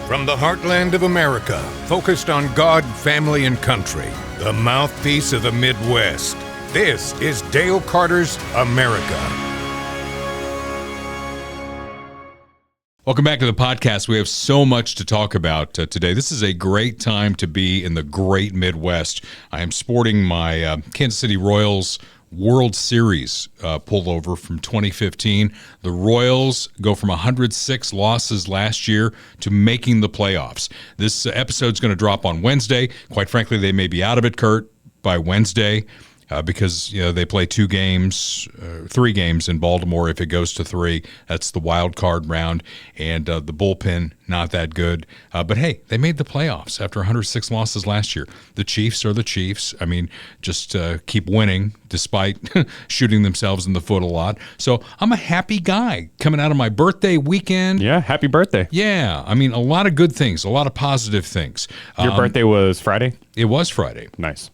From the heartland of America, focused on God, family, and country, the mouthpiece of the Midwest. This is Dale Carter's America. Welcome back to the podcast. We have so much to talk about today. This is a great time to be in the great Midwest. I am sporting my Kansas City Royals World Series pullover from 2015. The Royals go from 106 losses last year to making the playoffs. This episode's going to drop on Wednesday. Quite frankly, they may be out of it, Kurt, by Wednesday. Because they play 3 games in Baltimore. If it goes to 3, that's the wild card round, and the bullpen not that good. But hey, they made the playoffs after 106 losses last year. The Chiefs are the Chiefs. I mean, just keep winning despite shooting themselves in the foot a lot. So I'm a happy guy coming out of my birthday weekend. Yeah, happy birthday. Yeah, I mean, a lot of good things, a lot of positive things. Your birthday was Friday? It was Friday. Nice.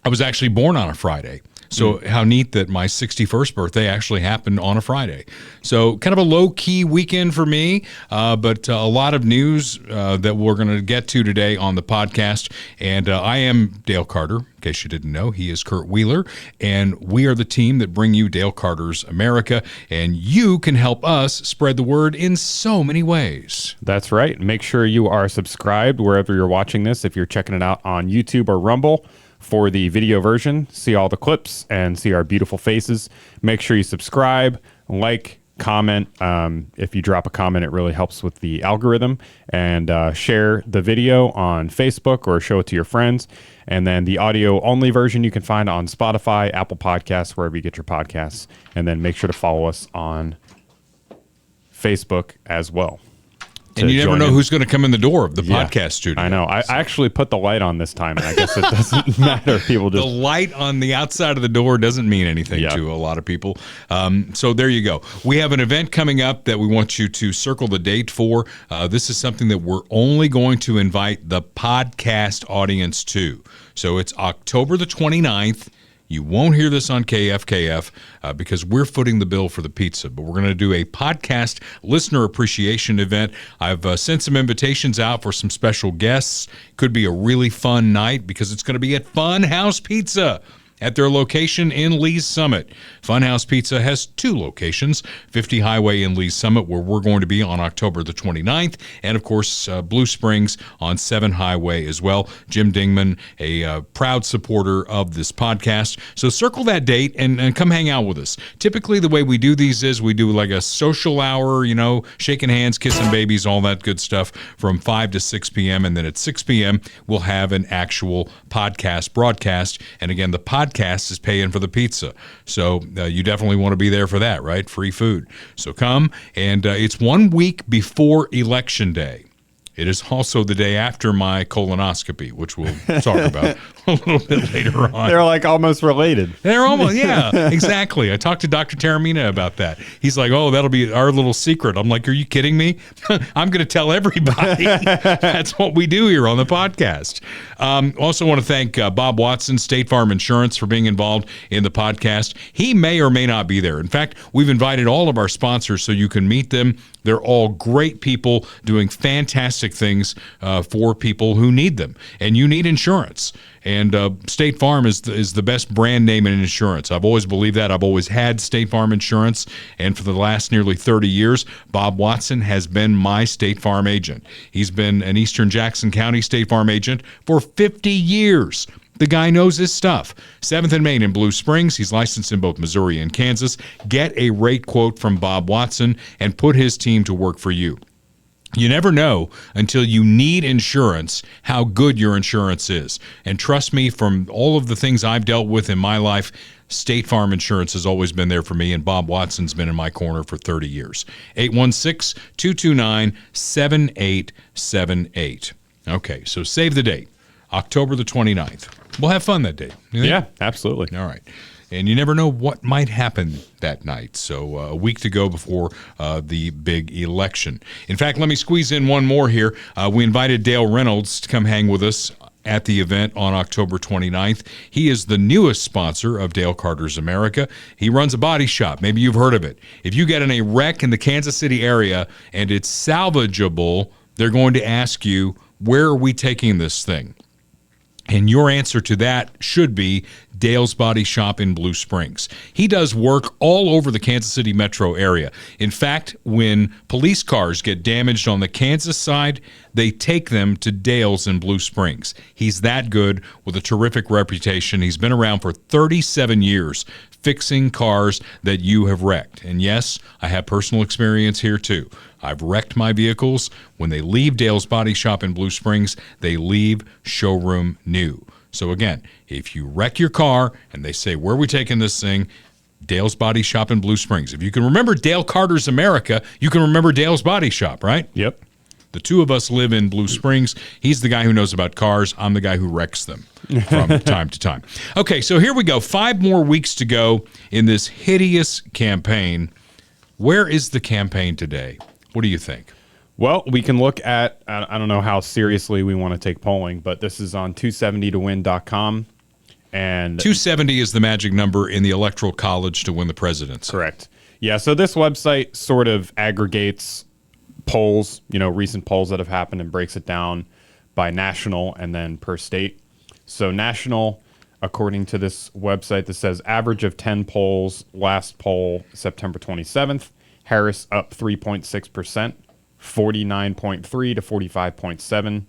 I was actually born on a Friday. So how neat that my 61st birthday actually happened on a Friday. So kind of a low-key weekend for me, but a lot of news that we're going to get to today on the podcast. And I am Dale Carter, in case you didn't know. He is Kurt Wheeler, and we are the team that bring you Dale Carter's America. And you can help us spread the word in so many ways. That's right. Make sure you are subscribed wherever you're watching this. If you're checking it out on YouTube or Rumble, for the video version, see all the clips and see our beautiful faces. Make sure you subscribe, like, comment. If you drop a comment, it really helps with the algorithm. And share the video on Facebook or show it to your friends. And then the audio-only version you can find on Spotify, Apple Podcasts, wherever you get your podcasts. And then make sure to follow us on Facebook as well. And you never know who's going to come in the door of the podcast studio. I know. I actually put the light on this time, and I guess it doesn't matter. People just... The light on the outside of the door doesn't mean anything to a lot of people. So there you go. We have an event coming up that we want you to circle the date for. This is something that we're only going to invite the podcast audience to. So it's October the 29th. You won't hear this on KFKF because we're footing the bill for the pizza, but we're going to do a podcast listener appreciation event. I've sent some invitations out for some special guests. Could be a really fun night because it's going to be at Funhouse Pizza at their location in Lee's Summit. Funhouse Pizza has 2 locations, 50 Highway in Lee's Summit, where we're going to be on October the 29th, and of course, Blue Springs on 7 Highway as well. Jim Dingman, a proud supporter of this podcast. So circle that date and come hang out with us. Typically, the way we do these is we do like a social hour, shaking hands, kissing babies, all that good stuff from 5 to 6 p.m., and then at 6 p.m., we'll have an actual podcast broadcast. And again, the podcast is paying for the pizza. So you definitely want to be there for that, right? Free food. So come, and it's 1 week before Election Day. It is also the day after my colonoscopy, which we'll talk about a little bit later on. They're like almost related. They're almost, yeah, exactly. I talked to Dr. Taramina about that. He's like, oh, that'll be our little secret. I'm like, are you kidding me? I'm going to tell everybody. That's what we do here on the podcast. Also want to thank Bob Watson, State Farm Insurance, for being involved in the podcast. He may or may not be there. In fact, we've invited all of our sponsors so you can meet them. They're all great people doing fantastic things for people who need them. And you need insurance. And State Farm is the best brand name in insurance. I've always believed that. I've always had State Farm insurance. And for the last nearly 30 years, Bob Watson has been my State Farm agent. He's been an Eastern Jackson County State Farm agent for 50 years. The guy knows his stuff. 7th and Main in Blue Springs. He's licensed in both Missouri and Kansas. Get a rate quote from Bob Watson and put his team to work for you. You never know until you need insurance how good your insurance is. And trust me, from all of the things I've dealt with in my life, State Farm Insurance has always been there for me, and Bob Watson's been in my corner for 30 years. 816-229-7878. Okay, so save the date, October the 29th. We'll have fun that day. Yeah, absolutely. All right. And you never know what might happen that night. So a week to go before the big election. In fact, let me squeeze in one more here. We invited Dale Reynolds to come hang with us at the event on October 29th. He is the newest sponsor of Dale Carter's America. He runs a body shop. Maybe you've heard of it. If you get in a wreck in the Kansas City area and it's salvageable, they're going to ask you, where are we taking this thing? And your answer to that should be Dale's Body Shop in Blue Springs. He does work all over the Kansas City metro area. In fact, when police cars get damaged on the Kansas side, they take them to Dale's in Blue Springs. He's that good with a terrific reputation. He's been around for 37 years fixing cars that you have wrecked. And yes, I have personal experience here too. I've wrecked my vehicles. When they leave Dale's Body Shop in Blue Springs, they leave showroom new. So again, if you wreck your car and they say, where are we taking this thing? Dale's Body Shop in Blue Springs. If you can remember Dale Carter's America, you can remember Dale's Body Shop, right? Yep. The two of us live in Blue Springs. He's the guy who knows about cars. I'm the guy who wrecks them from time to time. Okay, so here we go. 5 more weeks to go in this hideous campaign. Where is the campaign today? What do you think? Well, we can look at, I don't know how seriously we want to take polling, but this is on 270towin.com. And 270 is the magic number in the Electoral College to win the presidency. Correct. Yeah, so this website sort of aggregates polls, recent polls that have happened and breaks it down by national and then per state. So national, according to this website, this says average of 10 polls, last poll September 27th, Harris up 3.6%, 49.3 to 45.7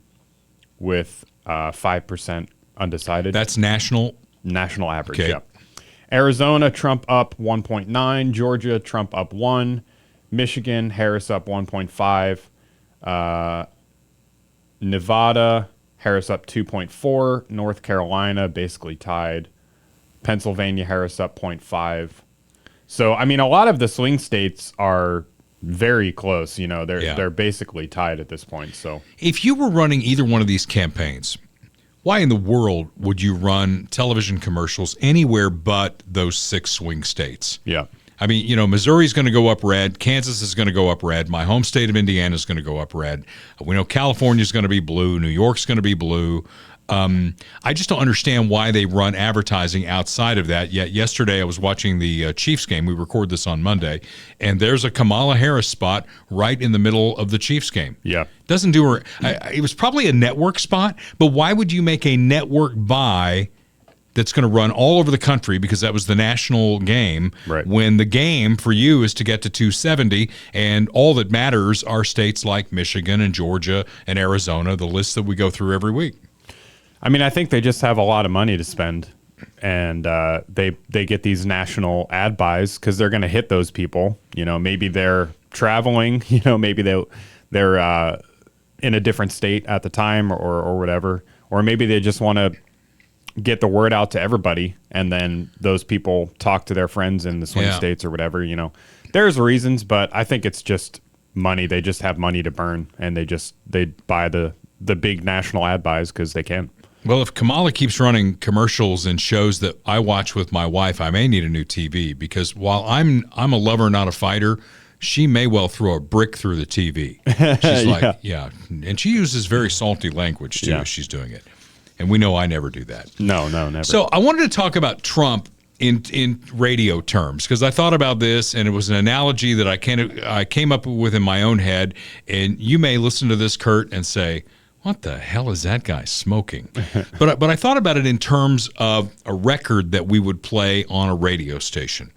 with 5% undecided. That's national? National average, okay. Yep. Arizona, Trump up 1.9, Georgia, Trump up 1, Michigan, Harris up 1.5, Nevada, Harris up 2.4, North Carolina basically tied, Pennsylvania, Harris up 0.5. So, I mean, a lot of the swing states are very close. They're basically tied at this point. So, if you were running either one of these campaigns, why in the world would you run television commercials anywhere but those 6 swing states? Yeah. I mean, Missouri's going to go up red. Kansas is going to go up red. My home state of Indiana is going to go up red. We know California's going to be blue. New York's going to be blue. I just don't understand why they run advertising outside of that. Yet yesterday I was watching the Chiefs game. We record this on Monday, and there's a Kamala Harris spot right in the middle of the Chiefs game. Yeah. Doesn't do her. It was probably a network spot, but why would you make a network buy that's going to run all over the country because that was the national game, right, when the game for you is to get to 270, and all that matters are states like Michigan and Georgia and Arizona, the list that we go through every week? I mean, I think they just have a lot of money to spend, and they get these national ad buys because they're going to hit those people. Maybe they're traveling. Maybe they're in a different state at the time or whatever, or maybe they just want to get the word out to everybody, and then those people talk to their friends in the swing states or whatever. There's reasons, but I think it's just money. They just have money to burn, and they buy the big national ad buys because they can. Well, if Kamala keeps running commercials and shows that I watch with my wife, I may need a new TV, because while I'm a lover, not a fighter, she may well throw a brick through the TV. She's like, yeah. And she uses very salty language, too, as she's doing it. And we know I never do that. No, never. So I wanted to talk about Trump in radio terms, because I thought about this, and it was an analogy that I came up with in my own head. And you may listen to this, Kurt, and say, what the hell is that guy smoking? But I thought about it in terms of a record that we would play on a radio station.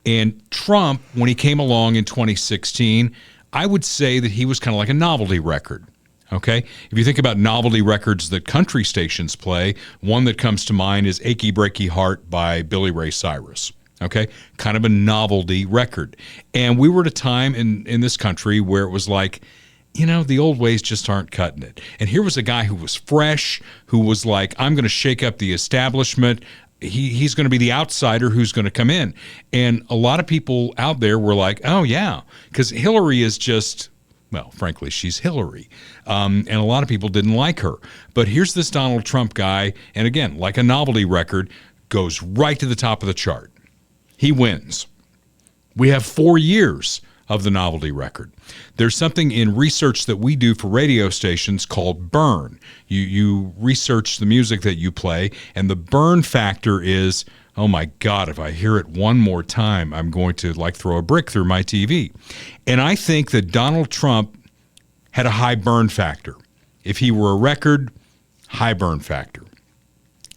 And Trump, when he came along in 2016, I would say that he was kind of like a novelty record. Okay? If you think about novelty records that country stations play, one that comes to mind is Achy Breaky Heart by Billy Ray Cyrus. Okay? Kind of a novelty record. And we were at a time in this country where it was like, the old ways just aren't cutting it. And here was a guy who was fresh, who was like, I'm going to shake up the establishment. He's going to be the outsider who's going to come in. And a lot of people out there were like, oh, yeah, because Hillary is just, well, frankly, she's Hillary. And a lot of people didn't like her. But here's this Donald Trump guy, and again, like a novelty record, goes right to the top of the chart. He wins. We have 4 years of the novelty record. There's something in research that we do for radio stations called burn. You research the music that you play, and the burn factor is, oh my God, if I hear it one more time, I'm going to throw a brick through my TV. And I think that Donald Trump had a high burn factor. If he were a record, high burn factor.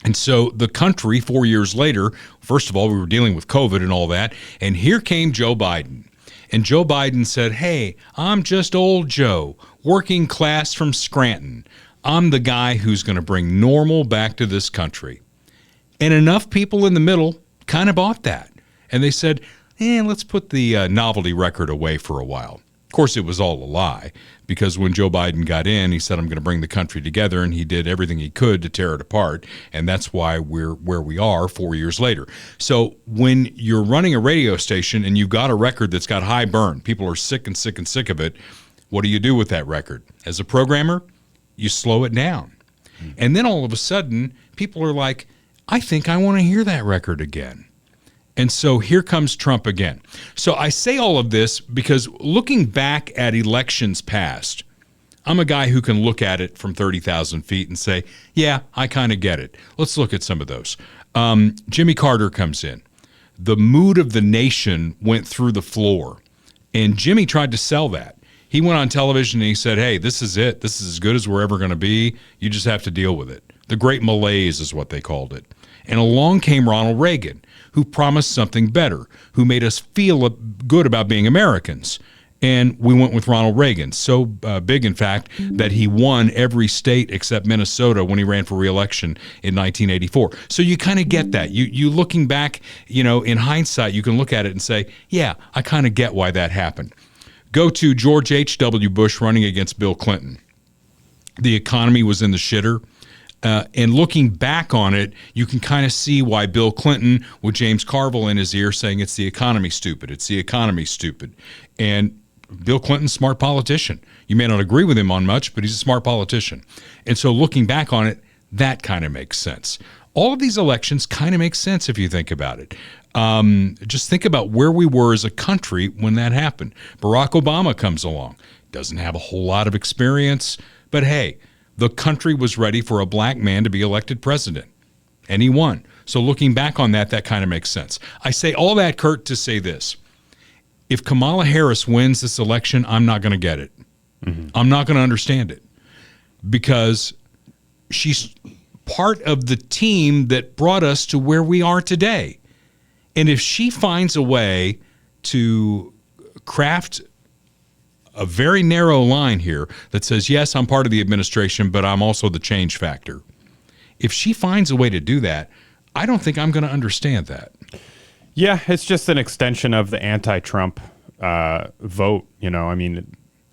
And so the country, 4 years later, first of all, we were dealing with COVID and all that, and here came Joe Biden. And Joe Biden said, hey, I'm just old Joe, working class from Scranton. I'm the guy who's going to bring normal back to this country. And enough people in the middle kind of bought that. And they said, let's put the novelty record away for a while. Of course, it was all a lie, because when Joe Biden got in, he said, I'm going to bring the country together, and he did everything he could to tear it apart, and that's why we're where we are 4 years later. So when you're running a radio station and you've got a record that's got high burn, people are sick and sick and sick of it, what do you do with that record? As a programmer, you slow it down. And then all of a sudden, people are like, I think I want to hear that record again. And so here comes Trump again. So I say all of this because looking back at elections past, I'm a guy who can look at it from 30,000 feet and say, yeah, I kind of get it. Let's look at some of those. Jimmy Carter comes in. The mood of the nation went through the floor, and Jimmy tried to sell that. He went on television and he said, hey, this is it. This is as good as we're ever going to be. You just have to deal with it. The great malaise is what they called it. And along came Ronald Reagan, who promised something better, who made us feel good about being Americans. And we went with Ronald Reagan, so big, in fact, that he won every state except Minnesota when he ran for re-election in 1984. So you kind of get that. You looking back, in hindsight, you can look at it and say, yeah, I kind of get why that happened. Go to George H.W. Bush running against Bill Clinton. The economy was in the shitter. And looking back on it, you can kind of see why Bill Clinton, with James Carville in his ear, saying it's the economy stupid. It's the economy stupid. And Bill Clinton's a smart politician. You may not agree with him on much, but he's a smart politician. And so looking back on it, that kind of makes sense. All of these elections kind of make sense if you think about it. Just think about where we were as a country when that happened. Barack Obama comes along. Doesn't have a whole lot of experience, but hey, the country was ready for a black man to be elected president, and he won. So looking back on that, that kind of makes sense. I say all that, Kurt, to say this. If Kamala Harris wins this election, I'm not going to get it. I'm not going to understand it, because she's part of the team that brought us to where we are today. And if she finds a way to craft a very narrow line here that says, yes, I'm part of the administration, but I'm also the change factor. If she finds a way to do that, I don't think I'm going to understand that. Yeah, it's just an extension of the anti-Trump vote.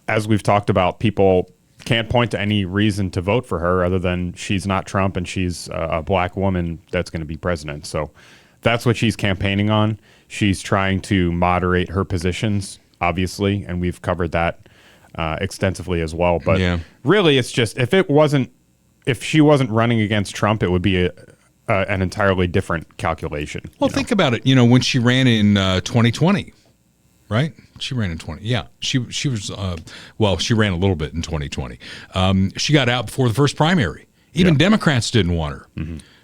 As we've talked about, people can't point to any reason to vote for her other than she's not Trump and she's a black woman that's going to be president. So that's what she's campaigning on. She's trying to moderate her positions, obviously, and we've covered that extensively as well. But really, it's just if she wasn't running against Trump, it would be an entirely different calculation. Well, think about it. When she ran in 2020, right? She ran in 20. Yeah, she was. She ran a little bit in 2020. She got out before the first primary. Even Democrats didn't want her.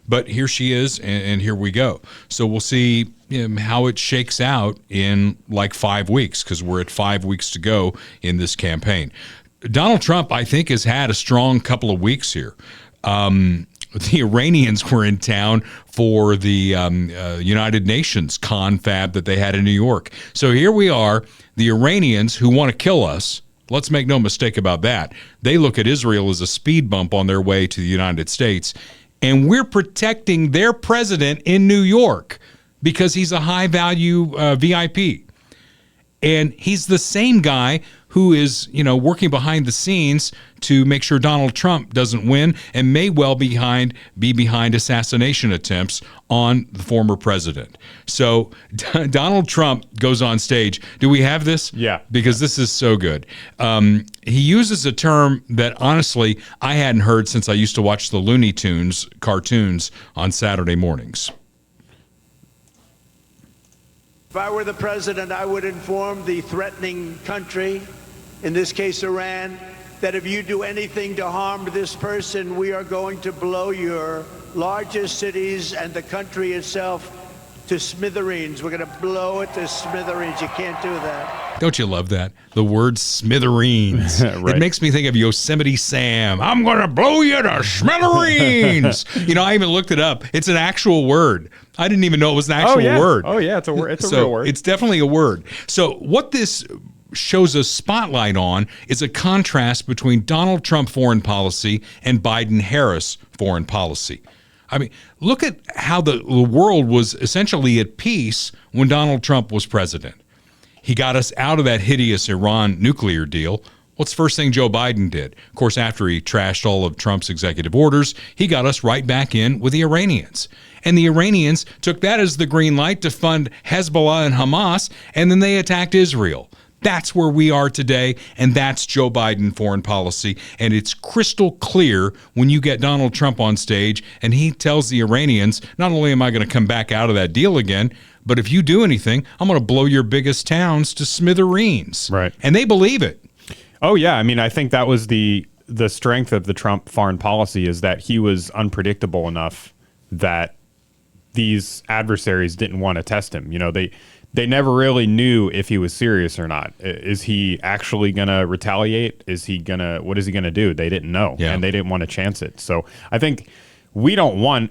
But here she is, and here we go. So we'll see how it shakes out in like 5 weeks, because we're at 5 weeks to go in this campaign. Donald Trump, I think, has had a strong couple of weeks here. The Iranians were in town for the United Nations confab that they had in New York. So here we are, the Iranians who want to kill us. Let's make no mistake about that. They look at Israel as a speed bump on their way to the United States. And we're protecting their president in New York because he's a high-value VIP. And he's the same guy who is, working behind the scenes to make sure Donald Trump doesn't win and may well be behind assassination attempts on the former president. So Donald Trump goes on stage. Do we have this? Yeah. Because this is so good. He uses a term that, honestly, I hadn't heard since I used to watch the Looney Tunes cartoons on Saturday mornings. If I were the president, I would inform the threatening country, in this case Iran, that if you do anything to harm this person, we are going to blow your largest cities and the country itself to smithereens. We're going to blow it to smithereens. You can't do that. Don't you love that? The word smithereens. Right. It makes me think of Yosemite Sam. I'm going to blow you to smithereens. I even looked it up. It's an actual word. I didn't even know it was an actual word. Oh, yeah. It's a word. It's a real word. It's definitely a word. So what this shows a spotlight on is a contrast between Donald Trump foreign policy and Biden-Harris foreign policy. I mean, look at how the world was essentially at peace when Donald Trump was president. He got us out of that hideous Iran nuclear deal. What's the first thing Joe Biden did? Of course, after he trashed all of Trump's executive orders, he got us right back in with the Iranians. And the Iranians took that as the green light to fund Hezbollah and Hamas, and then they attacked Israel. That's where we are today, and that's Joe Biden foreign policy. And it's crystal clear when you get Donald Trump on stage and he tells the Iranians, not only am I going to come back out of that deal again, but if you do anything, I'm going to blow your biggest towns to smithereens. Right. And they believe it. Oh, yeah. I mean, I think that was the strength of the Trump foreign policy, is that he was unpredictable enough that these adversaries didn't want to test him. They never really knew if he was serious or not. Is he actually going to retaliate? What is he going to do? They didn't know, and they didn't want to chance it. So I think we don't want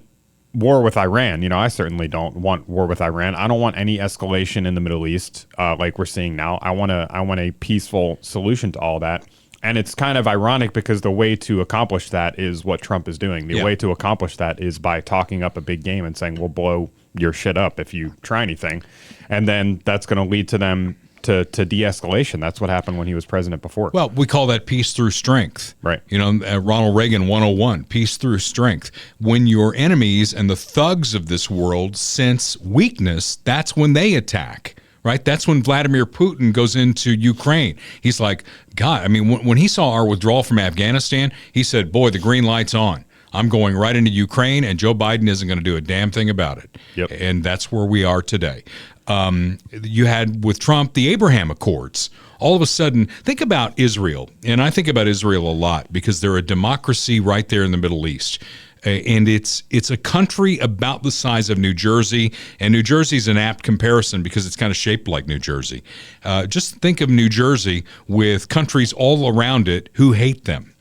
war with Iran. I certainly don't want war with Iran. I don't want any escalation in the Middle East like we're seeing now. I want a peaceful solution to all that. And it's kind of ironic because the way to accomplish that is what Trump is doing. The way to accomplish that is by talking up a big game and saying, we'll blow your shit up if you try anything. And then that's going to lead to them to de-escalation. That's what happened when he was president before. Well, we call that peace through strength. Right. Ronald Reagan 101, peace through strength. When your enemies and the thugs of this world sense weakness, that's when they attack. Right? That's when Vladimir Putin goes into Ukraine. He's like, God, I mean, when he saw our withdrawal from Afghanistan, he said, boy, the green light's on. I'm going right into Ukraine, and Joe Biden isn't going to do a damn thing about it. Yep. And that's where we are today. You had, with Trump, the Abraham Accords. All of a sudden, think about Israel. And I think about Israel a lot because they're a democracy right there in the Middle East. And it's a country about the size of New Jersey, and New Jersey's an apt comparison because it's kind of shaped like New Jersey. Just think of New Jersey with countries all around it who hate them.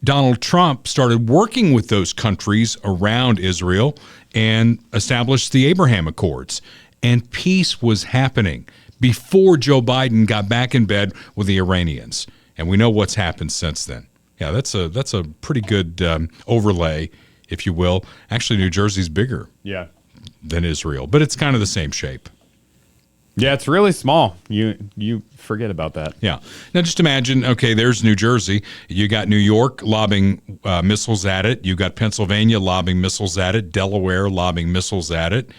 Donald Trump started working with those countries around Israel and established the Abraham Accords, and peace was happening before Joe Biden got back in bed with the Iranians. And we know what's happened since then. Yeah, that's a pretty good overlay, if you will. Actually, New Jersey's bigger than Israel, but it's kind of the same shape. Yeah, it's really small. You forget about that. Yeah. Now, just imagine, okay, there's New Jersey. You got New York lobbing missiles at it. You got Pennsylvania lobbing missiles at it. Delaware lobbing missiles at it.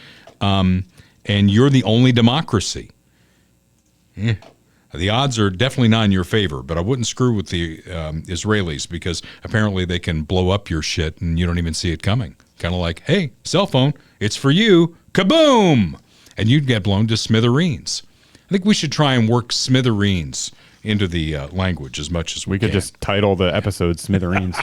And you're the only democracy. The odds are definitely not in your favor, but I wouldn't screw with the Israelis because apparently they can blow up your shit and you don't even see it coming. Kind of like, hey, cell phone, it's for you. Kaboom! And you'd get blown to smithereens. I think we should try and work smithereens into the language as much as we can. We could just title the episode Smithereens.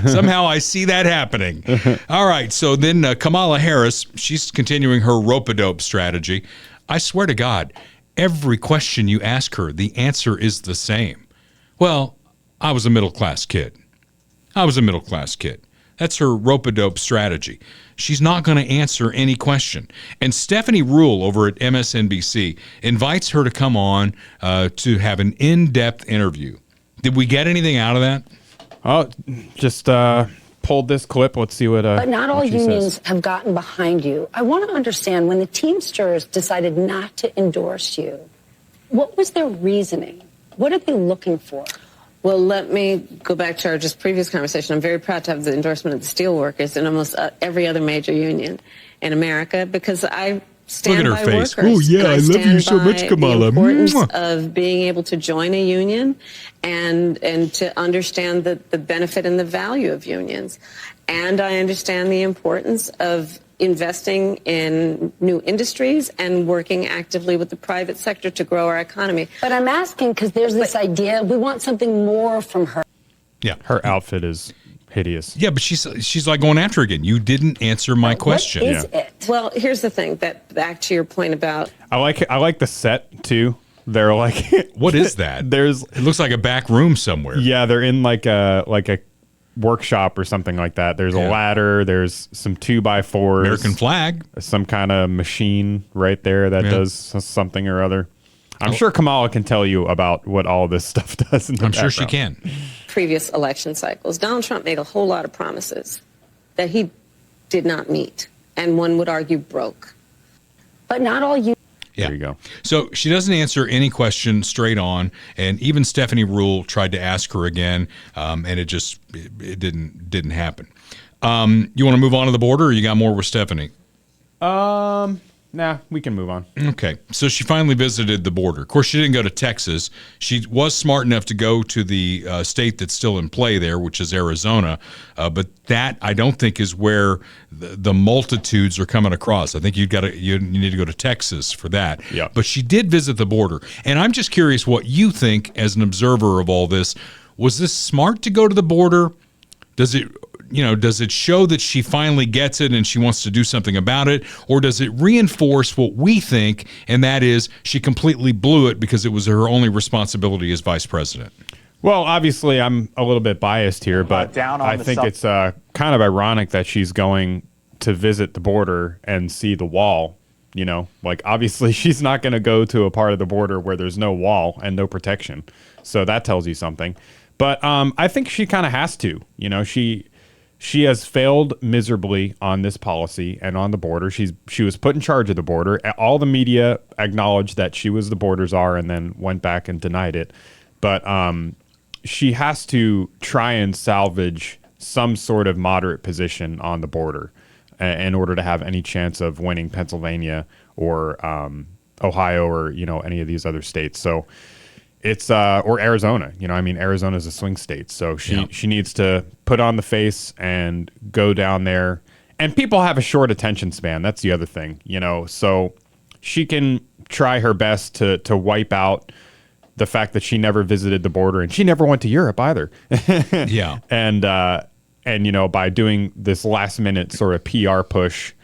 Somehow I see that happening. All right, so then Kamala Harris, she's continuing her rope-a-dope strategy. I swear to God, every question you ask her, the answer is the same. Well, I was a middle-class kid. That's her rope-a-dope strategy. She's not going to answer any question. And Stephanie Ruhle over at MSNBC invites her to come on to have an in-depth interview. Did we get anything out of that? Oh, just pulled this clip. Let's see what But not all unions says. have gotten behind you. I want to understand, when the Teamsters decided not to endorse you, what was their reasoning? What are they looking for? Well, let me go back to our just previous conversation. I'm very proud to have the endorsement of the steelworkers and almost every other major union in America, because I stand Look at her by face. workers. Oh, yeah, I love you so much, Kamala. The importance Mwah. of being able to join a union and to understand the benefit and the value of unions. And I understand the importance of investing in new industries and working actively with the private sector to grow our economy. But I'm asking because there's this idea we want something more from her. Yeah. Her outfit is hideous. Yeah, but she's like going after her again. You didn't answer my question. What is it? Well, here's the thing, that back to your point about... I like the set too. They're like, what is that? It looks like a back room somewhere. Yeah, they're in like a workshop or something like that. There's a ladder. There's some 2x4s. American flag. Some kind of machine right there that does something or other. I'm sure Kamala can tell you about what all this stuff does. I'm sure she can. Previous election cycles, Donald Trump made a whole lot of promises that he did not meet, and one would argue broke. But not all you. Yeah. There you go. So she doesn't answer any question straight on, and even Stephanie Ruhle tried to ask her again, and it didn't happen. You want to move on to the border, or you got more with Stephanie? Nah, we can move on. Okay. So she finally visited the border. Of course, she didn't go to Texas. She was smart enough to go to the state that's still in play there, which is Arizona. But that, I don't think, is where the multitudes are coming across. I think you need to go to Texas for that. Yeah. But she did visit the border. And I'm just curious what you think as an observer of all this. Was this smart to go to the border? Does it show that she finally gets it and she wants to do something about it? Or does it reinforce what we think, and that is she completely blew it because it was her only responsibility as vice president? Well, obviously, I'm a little bit biased here, but I think it's kind of ironic that she's going to visit the border and see the wall. Like, obviously, she's not going to go to a part of the border where there's no wall and no protection. So that tells you something. But I think she kind of has to. She has failed miserably on this policy and on the border. She was put in charge of the border. All the media acknowledged that she was the border czar and then went back and denied it. But she has to try and salvage some sort of moderate position on the border in order to have any chance of winning Pennsylvania or Ohio or any of these other states. So it's or Arizona. Arizona is a swing state, so she needs to put on the face and go down there. And people have a short attention span. That's the other thing, So she can try her best to wipe out the fact that she never visited the border and she never went to Europe either. Yeah, and by doing this last minute sort of PR push.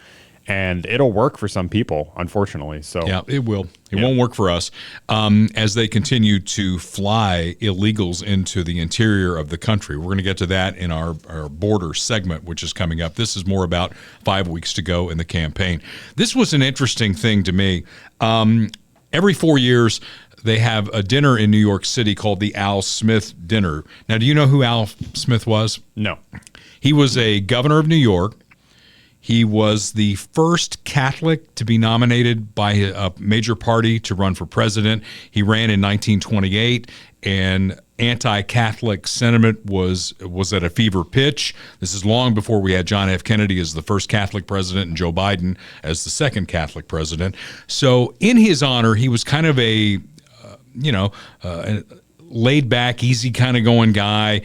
And it'll work for some people, unfortunately. So yeah, it will. It won't work for us as they continue to fly illegals into the interior of the country. We're going to get to that in our border segment, which is coming up. This is more about 5 weeks to go in the campaign. This was an interesting thing to me. Every 4 years, they have a dinner in New York City called the Al Smith Dinner. Now, do you know who Al Smith was? No. He was a governor of New York. He was the first Catholic to be nominated by a major party to run for president. He ran in 1928, and anti-Catholic sentiment was at a fever pitch. This is long before we had John F. Kennedy as the first Catholic president and Joe Biden as the second Catholic president. So in his honor, he was kind of a laid back, easy kind of going guy,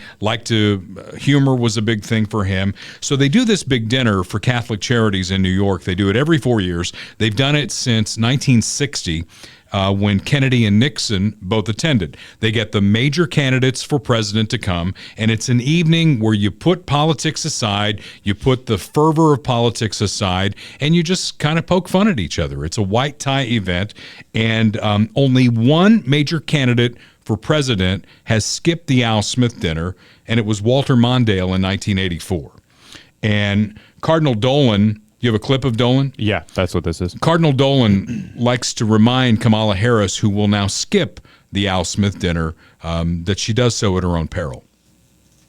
humor was a big thing for him. So they do this big dinner for Catholic charities in New York. They do it every 4 years. They've done it since 1960 when Kennedy and Nixon both attended. They get the major candidates for president to come, and it's an evening where you put politics aside, you put the fervor of politics aside, and you just kind of poke fun at each other. It's a white tie event, and only one major candidate for president has skipped the Al Smith dinner, and it was Walter Mondale in 1984. And Cardinal Dolan, you have a clip of Dolan? Yeah, that's what this is. Cardinal Dolan likes to remind Kamala Harris, who will now skip the Al Smith dinner, that she does so at her own peril.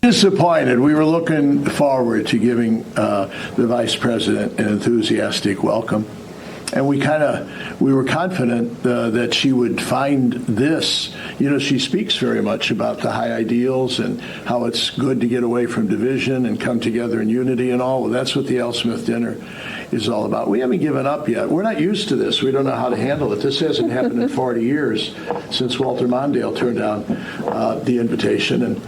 Disappointed. We were looking forward to giving the vice president an enthusiastic welcome. And we were confident that she would find this. She speaks very much about the high ideals and how it's good to get away from division and come together in unity and all. Well, that's what the Al Smith dinner is all about. We haven't given up yet. We're not used to this. We don't know how to handle it. This hasn't happened in 40 years since Walter Mondale turned down the invitation. And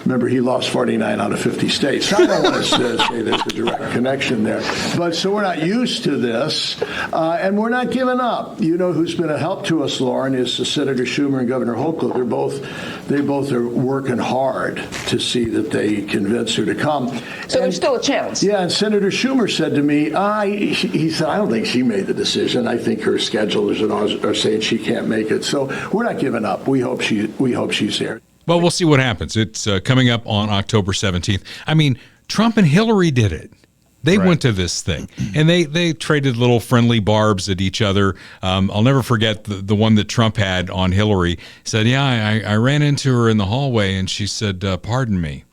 Remember, he lost 49 out of 50 states. So I don't want to say there's a direct connection there. But so we're not used to this, and we're not giving up. You know who's been a help to us, Lauren, is Senator Schumer and Governor Hochul. They both are working hard to see that they convince her to come. So there's still a chance. Yeah, and Senator Schumer said to me, he said, I don't think she made the decision. I think her schedulers are saying she can't make it. So we're not giving up. We hope she's there. Well, we'll see what happens. It's coming up on October 17th. I mean, Trump and Hillary did it. They went to this thing, and they traded little friendly barbs at each other. I'll never forget the one that Trump had on Hillary. He said, yeah, I ran into her in the hallway, and she said, pardon me.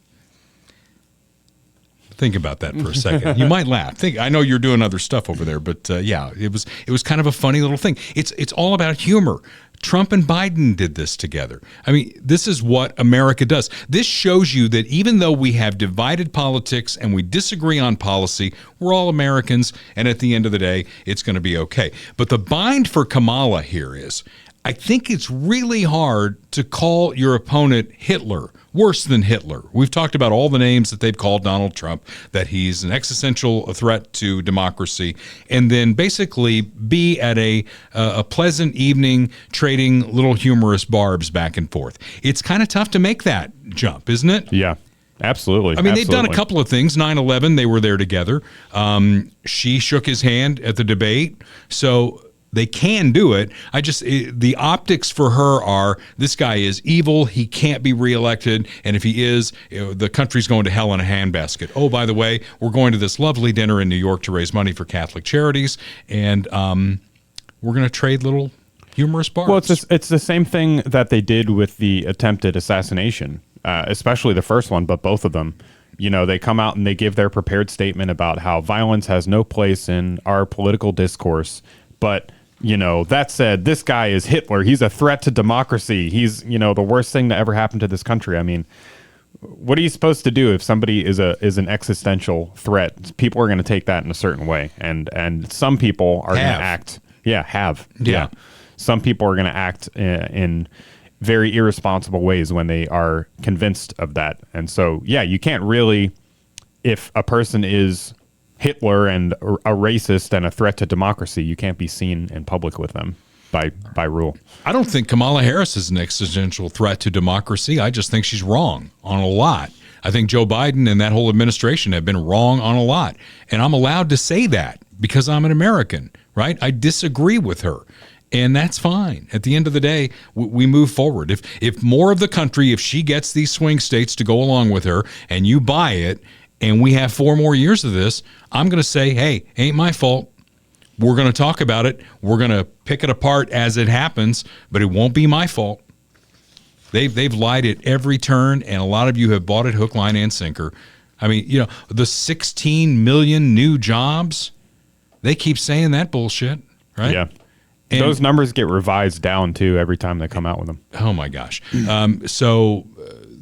Think about that for a second. You might laugh. I know you're doing other stuff over there, but yeah, it was kind of a funny little thing. It's all about humor. Trump and Biden did this together. I mean, this is what America does. This shows you that even though we have divided politics and we disagree on policy, we're all Americans, and at the end of the day, it's going to be okay. But the bind for Kamala here is, I think it's really hard to call your opponent Hitler, worse than Hitler. We've talked about all the names that they've called Donald Trump, that he's an existential threat to democracy, and then basically be at a pleasant evening trading little humorous barbs back and forth. It's kind of tough to make that jump, isn't it? Yeah. Absolutely. I mean, they've done a couple of things. 9/11, they were there together. She shook his hand at the debate. So they can do it. The optics for her are, this guy is evil. He can't be reelected. And if he is, the country's going to hell in a handbasket. Oh, by the way, we're going to this lovely dinner in New York to raise money for Catholic charities. And we're going to trade little humorous barbs. Well, it's the same thing that they did with the attempted assassination, especially the first one, but both of them. You know, they come out and they give their prepared statement about how violence has no place in our political discourse. But you know, that said, this guy is Hitler. He's a threat to democracy. He's, you know, the worst thing to ever happen to this country. I mean, what are you supposed to do if somebody is an existential threat? People are going to take that in a certain way, and some people are going to act. Yeah. Some people are going to act in very irresponsible ways when they are convinced of that. And so, yeah, you can't really, if a person is Hitler and a racist and a threat to democracy, you can't be seen in public with them by rule. I don't think Kamala Harris is an existential threat to democracy. I just think she's wrong on a lot. I think Joe Biden and that whole administration have been wrong on a lot. And I'm allowed to say that because I'm an American, right? I disagree with her. And that's fine. At the end of the day, we move forward. If more of the country, if she gets these swing states to go along with her and you buy it, and we have 4 more years of this, I'm going to say, hey, ain't my fault. We're going to talk about it. We're going to pick it apart as it happens, but it won't be my fault. They've lied at every turn, and a lot of you have bought it hook, line, and sinker. I mean, you know, the 16 million new jobs, they keep saying that bullshit, right? Yeah. And those numbers get revised down, too, every time they come out with them. Oh, my gosh. So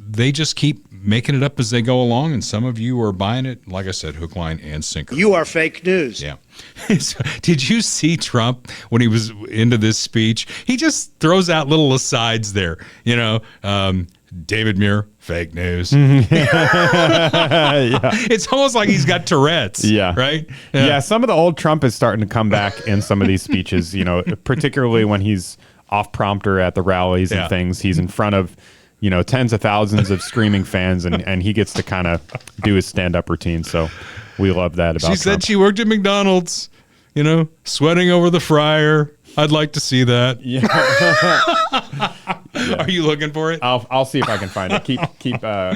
they just keep making it up as they go along, and some of you are buying it, like I said, hook, line, and sinker. You are fake news. Yeah. So, did you see Trump when he was into this speech? He just throws out little asides there. You know, David Muir, fake news. Yeah. It's almost like he's got Tourette's. Yeah. Right? Yeah, some of the old Trump is starting to come back in some of these speeches, you know, particularly when he's off prompter at the rallies and things. He's in front of, you know, tens of thousands of screaming fans, and he gets to kind of do his stand-up routine. So we love that about Trump. She said she worked at McDonald's, you know, sweating over the fryer. I'd like to see that. Yeah. Are you looking for it? I'll see if I can find it. Keep. All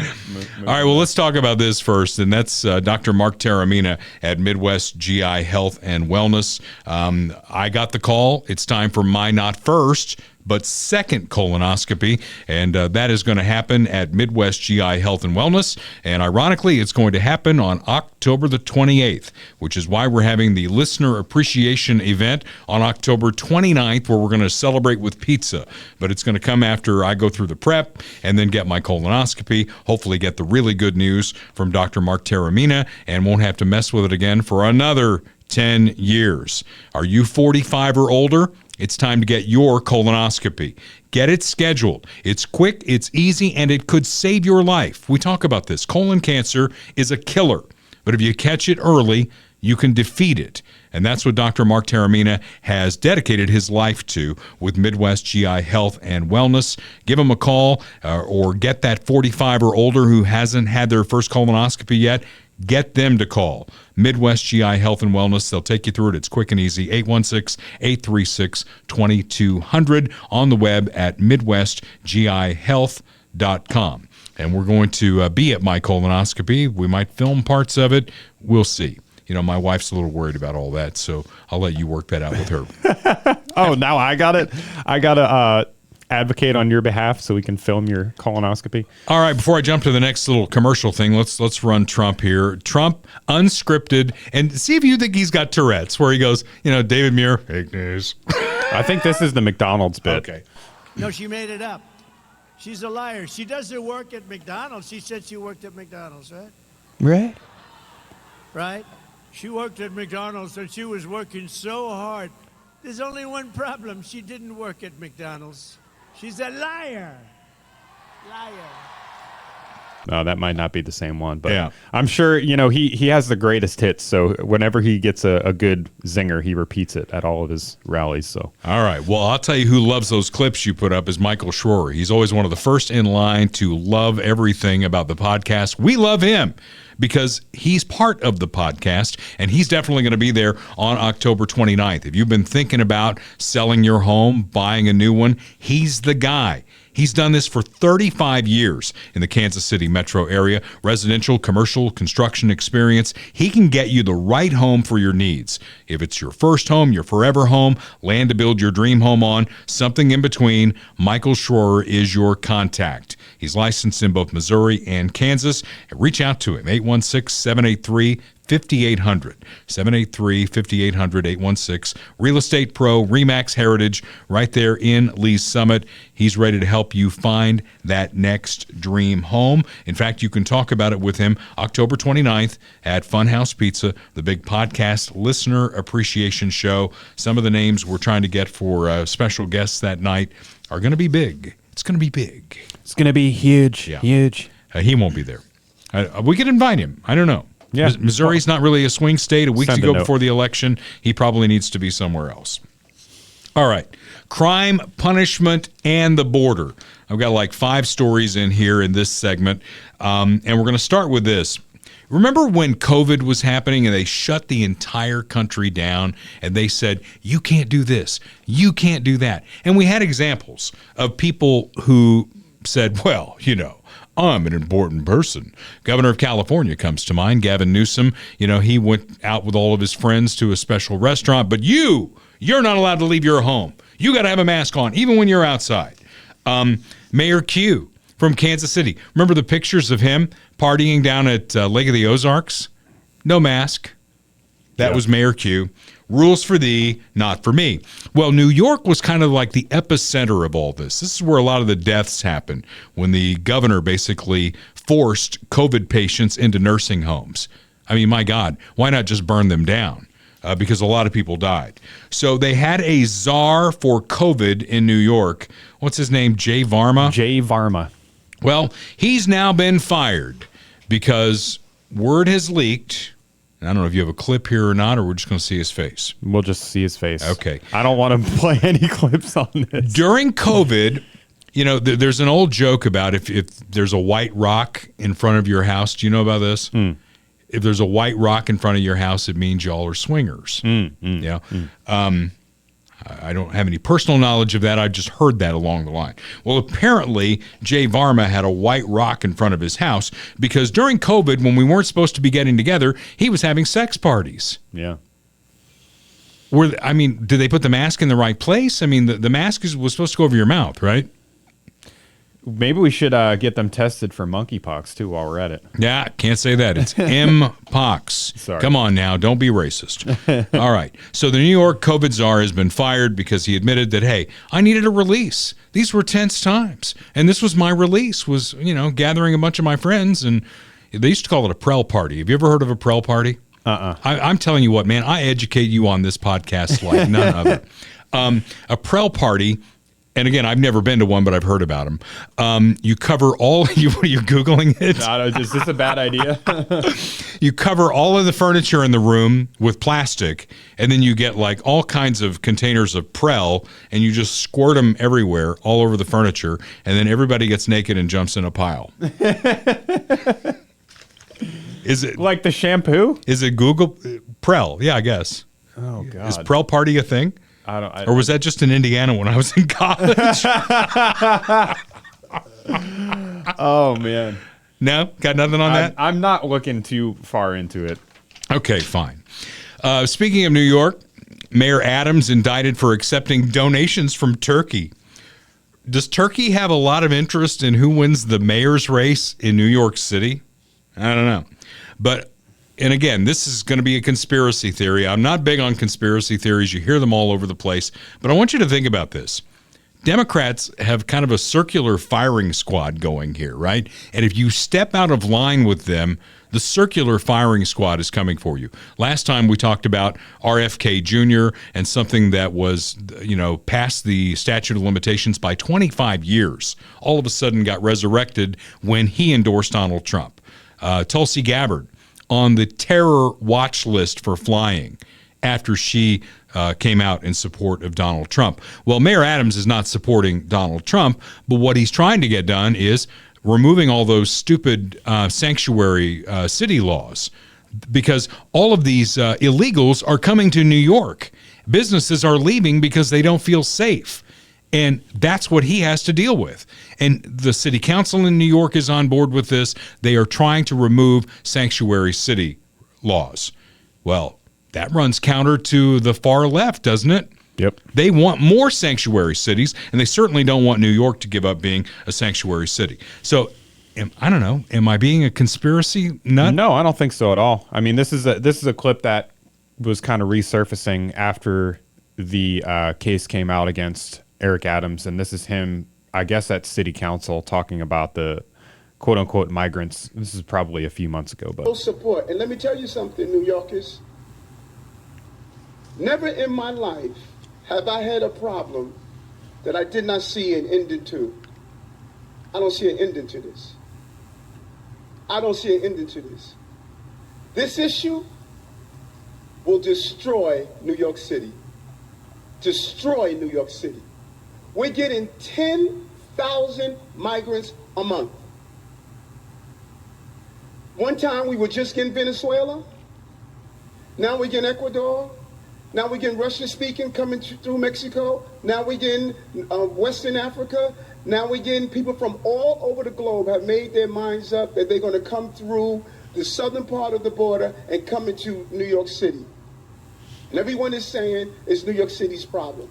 right. Well, let's talk about this first, and that's Dr. Mark Taramina at Midwest GI Health and Wellness. I got the call. It's time for my not first, but second colonoscopy, and that is going to happen at Midwest GI Health and Wellness. And ironically, it's going to happen on October the 28th, which is why we're having the listener appreciation event on October 29th, where we're going to celebrate with pizza. But it's going to come after I go through the prep and then get my colonoscopy, hopefully get the really good news from Dr. Mark Taramina, and won't have to mess with it again for another 10 years. Are you 45 or older? It's time to get your colonoscopy. Get it scheduled. It's quick, it's easy, and it could save your life. We talk about this. Colon cancer is a killer, but if you catch it early, you can defeat it. And that's what Dr. Mark Taormina has dedicated his life to with Midwest GI Health and Wellness. Give him a call or get that 45 or older who hasn't had their first colonoscopy yet. Get them to call Midwest GI Health and Wellness. They'll take you through it. It's quick and easy. 816-836-2200 on the web at midwestgihealth.com. And we're going to be at my colonoscopy. We might film parts of it. We'll see. You know, my wife's a little worried about all that, so I'll let you work that out with her. Oh, now I got it. I got to advocate on your behalf so we can film your colonoscopy. All right, before I jump to the next little commercial thing, let's run Trump here. Trump, unscripted, and see if you think he's got Tourette's, where he goes, you know, David Muir, fake news. I think this is the McDonald's bit. Okay. No, she made it up. She's a liar. She doesn't work at McDonald's. She said she worked at McDonald's, right? Right. Right? She worked at McDonald's and she was working so hard. There's only one problem. She didn't work at McDonald's. She's a liar. Liar. No, that might not be the same one, but yeah. I'm sure, you know, he has the greatest hits. So whenever he gets a good zinger, he repeats it at all of his rallies. So, all right. Well, I'll tell you who loves those clips you put up is Michael Schroer. He's always one of the first in line to love everything about the podcast. We love him because he's part of the podcast, and he's definitely going to be there on October 29th. If you've been thinking about selling your home, buying a new one, he's the guy. He's done this for 35 years in the Kansas City metro area. Residential, commercial, construction experience. He can get you the right home for your needs. If it's your first home, your forever home, land to build your dream home on, something in between, Michael Schroer is your contact. He's licensed in both Missouri and Kansas. Reach out to him, 816-783-5800. 783-5800, 816. Real Estate Pro, RE/MAX Heritage, right there in Lee's Summit. He's ready to help you find that next dream home. In fact, you can talk about it with him October 29th at Funhouse Pizza, the big podcast listener appreciation show. Some of the names we're trying to get for special guests that night are going to be big. It's going to be big. It's going to be huge, yeah. Huge. He won't be there. We could invite him. I don't know. Yeah. Missouri's not really a swing state. A week Send to go a note. before the election, he probably needs to be somewhere else. All right. Crime, punishment, and the border. I've got like 5 stories in here in this segment, and we're going to start with this. Remember when COVID was happening and they shut the entire country down and they said, you can't do this, you can't do that. And we had examples of people who said, well, you know, I'm an important person. Governor of California comes to mind, Gavin Newsom. You know, he went out with all of his friends to a special restaurant, but you're not allowed to leave your home. You got to have a mask on, even when you're outside. Mayor Q from Kansas City. Remember the pictures of him partying down at Lake of the Ozarks? No mask. That was Mayor Q. Rules for thee, not for me. Well, New York was kind of like the epicenter of all this. This is where a lot of the deaths happened, when the governor basically forced COVID patients into nursing homes. I mean, my God, why not just burn them down? Because a lot of people died. So they had a czar for COVID in New York. What's his name? Jay Varma? Jay Varma. Well, he's now been fired because word has leaked. I don't know if you have a clip here or not, or we're just going to see his face. We'll just see his face. Okay. I don't want to play any clips on this. During COVID, you know, there's an old joke about if there's a white rock in front of your house. Do you know about this? If there's a white rock in front of your house, it means y'all are swingers. Yeah. I don't have any personal knowledge of that. I just heard that along the line. Well, apparently, Jay Varma had a white rock in front of his house because during COVID, when we weren't supposed to be getting together, he was having sex parties. Yeah. Did they put the mask in the right place? I mean, the mask was supposed to go over your mouth, right? Maybe we should get them tested for monkeypox, too, while we're at it. Yeah, can't say that. It's M-pox. Sorry. Come on now. Don't be racist. All right. So the New York COVID czar has been fired because he admitted that, hey, I needed a release. These were tense times. And this was my release, was, you know, gathering a bunch of my friends. And they used to call it a Prel party. Have you ever heard of a Prel party? I'm telling you what, man, I educate you on this podcast like none other. A Prell party. And again, I've never been to one, but I've heard about them. You cover all. What are you Googling it? No, is this a bad idea? You cover all of the furniture in the room with plastic, and then you get like all kinds of containers of Prell, and you just squirt them everywhere, all over the furniture, and then everybody gets naked and jumps in a pile. Is it like the shampoo? Is it Google Prell? Yeah, I guess. Oh God, is Prell party a thing? Or was that just in Indiana when I was in college? Oh, man. No? Got nothing on that? I'm not looking too far into it. Okay, fine. Speaking of New York, Mayor Adams indicted for accepting donations from Turkey. Does Turkey have a lot of interest in who wins the mayor's race in New York City? I don't know. But... And again, this is going to be a conspiracy theory. I'm not big on conspiracy theories. You hear them all over the place. But I want you to think about this. Democrats have kind of a circular firing squad going here, right? And if you step out of line with them, the circular firing squad is coming for you. Last time we talked about RFK Jr. and something that was, past the statute of limitations by 25 years. All of a sudden got resurrected when he endorsed Donald Trump. Tulsi Gabbard on the terror watch list for flying after she came out in support of Donald Trump. Well, Mayor Adams is not supporting Donald Trump, but what he's trying to get done is removing all those stupid sanctuary city laws, because all of these illegals are coming to New York. Businesses are leaving because they don't feel safe. And that's what he has to deal with. And the city council in New York is on board with this. They are trying to remove sanctuary city laws. Well, that runs counter to the far left, doesn't it? Yep. They want more sanctuary cities, and they certainly don't want New York to give up being a sanctuary city. So, I don't know. Am I being a conspiracy nut? No, I don't think so at all. I mean, this is a clip that was kind of resurfacing after the case came out against Eric Adams, and this is him, I guess, at city council talking about the quote-unquote migrants. This is probably a few months ago. But support. And let me tell you something, New Yorkers. Never in my life have I had a problem that I did not see an ending to. I don't see an ending to this. I don't see an ending to this. This issue will destroy New York City. Destroy New York City. We're getting 10,000 migrants a month. One time we were just getting Venezuela. Now we're getting Ecuador. Now we're getting Russian-speaking coming through Mexico. Now we're getting Western Africa. Now we're getting people from all over the globe have made their minds up that they're going to come through the southern part of the border and come into New York City. And everyone is saying it's New York City's problem.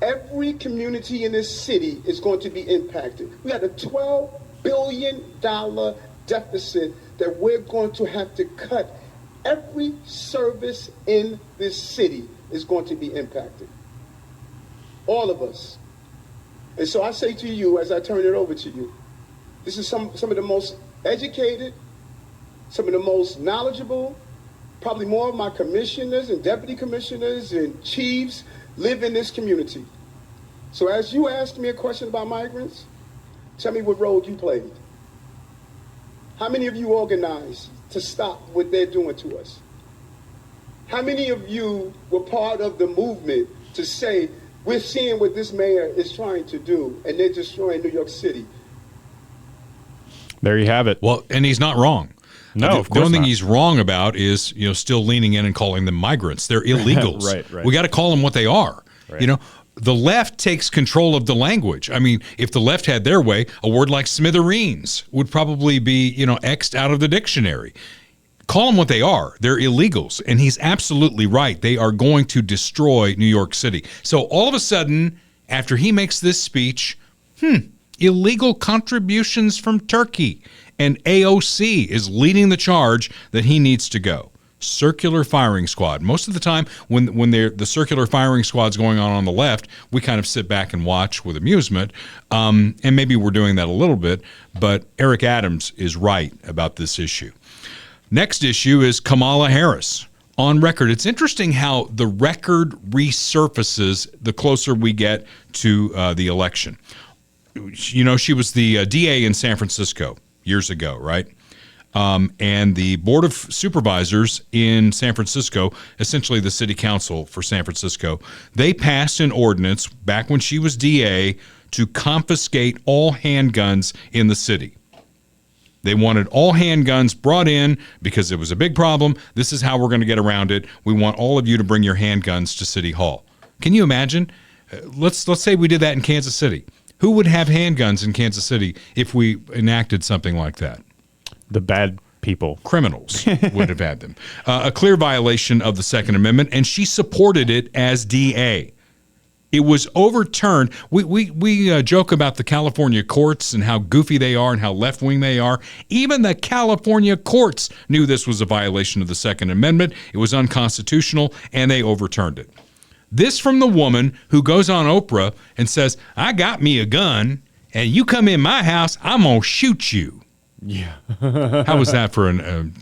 Every community in this city is going to be impacted. We got a $12 billion deficit that we're going to have to cut. Every service in this city is going to be impacted. All of us. And so I say to you, as I turn it over to you, this is some of the most educated, some of the most knowledgeable, probably more of my commissioners and deputy commissioners and chiefs live in this community. So as you asked me a question about migrants, tell me what role you played. How many of you organized to stop what they're doing to us? How many of you were part of the movement to say, we're seeing what this mayor is trying to do, and they're destroying New York City? There you have it. Well, and he's not wrong. No, the only thing he's wrong about is, still leaning in and calling them migrants. They're illegals. Right. We got to call them what they are. Right. The left takes control of the language. I mean, if the left had their way, a word like smithereens would probably be, X'd out of the dictionary. Call them what they are. They're illegals. And he's absolutely right. They are going to destroy New York City. So all of a sudden, after he makes this speech, illegal contributions from Turkey. And AOC is leading the charge that he needs to go. Circular firing squad. Most of the time when the circular firing squad's going on the left, we kind of sit back and watch with amusement. And maybe we're doing that a little bit, but Eric Adams is right about this issue. Next issue is Kamala Harris on record. It's interesting how the record resurfaces the closer we get to the election. You know, she was the DA in San Francisco years ago, right? And the Board of Supervisors in San Francisco, essentially the city council for San Francisco, they passed an ordinance back when she was DA to confiscate all handguns in the city. They wanted all handguns brought in because it was a big problem. This is how we're going to get around it. We want all of you to bring your handguns to City Hall. Can you imagine? Let's say we did that in Kansas City. Who would have handguns in Kansas City if we enacted something like that? The bad people. Criminals would have had them. A clear violation of the Second Amendment, and she supported it as DA. It was overturned. We joke about the California courts and how goofy they are and how left-wing they are. Even the California courts knew this was a violation of the Second Amendment. It was unconstitutional, and they overturned it. This from the woman who goes on Oprah and says, I got me a gun, and you come in my house, I'm going to shoot you. Yeah. How was that for an...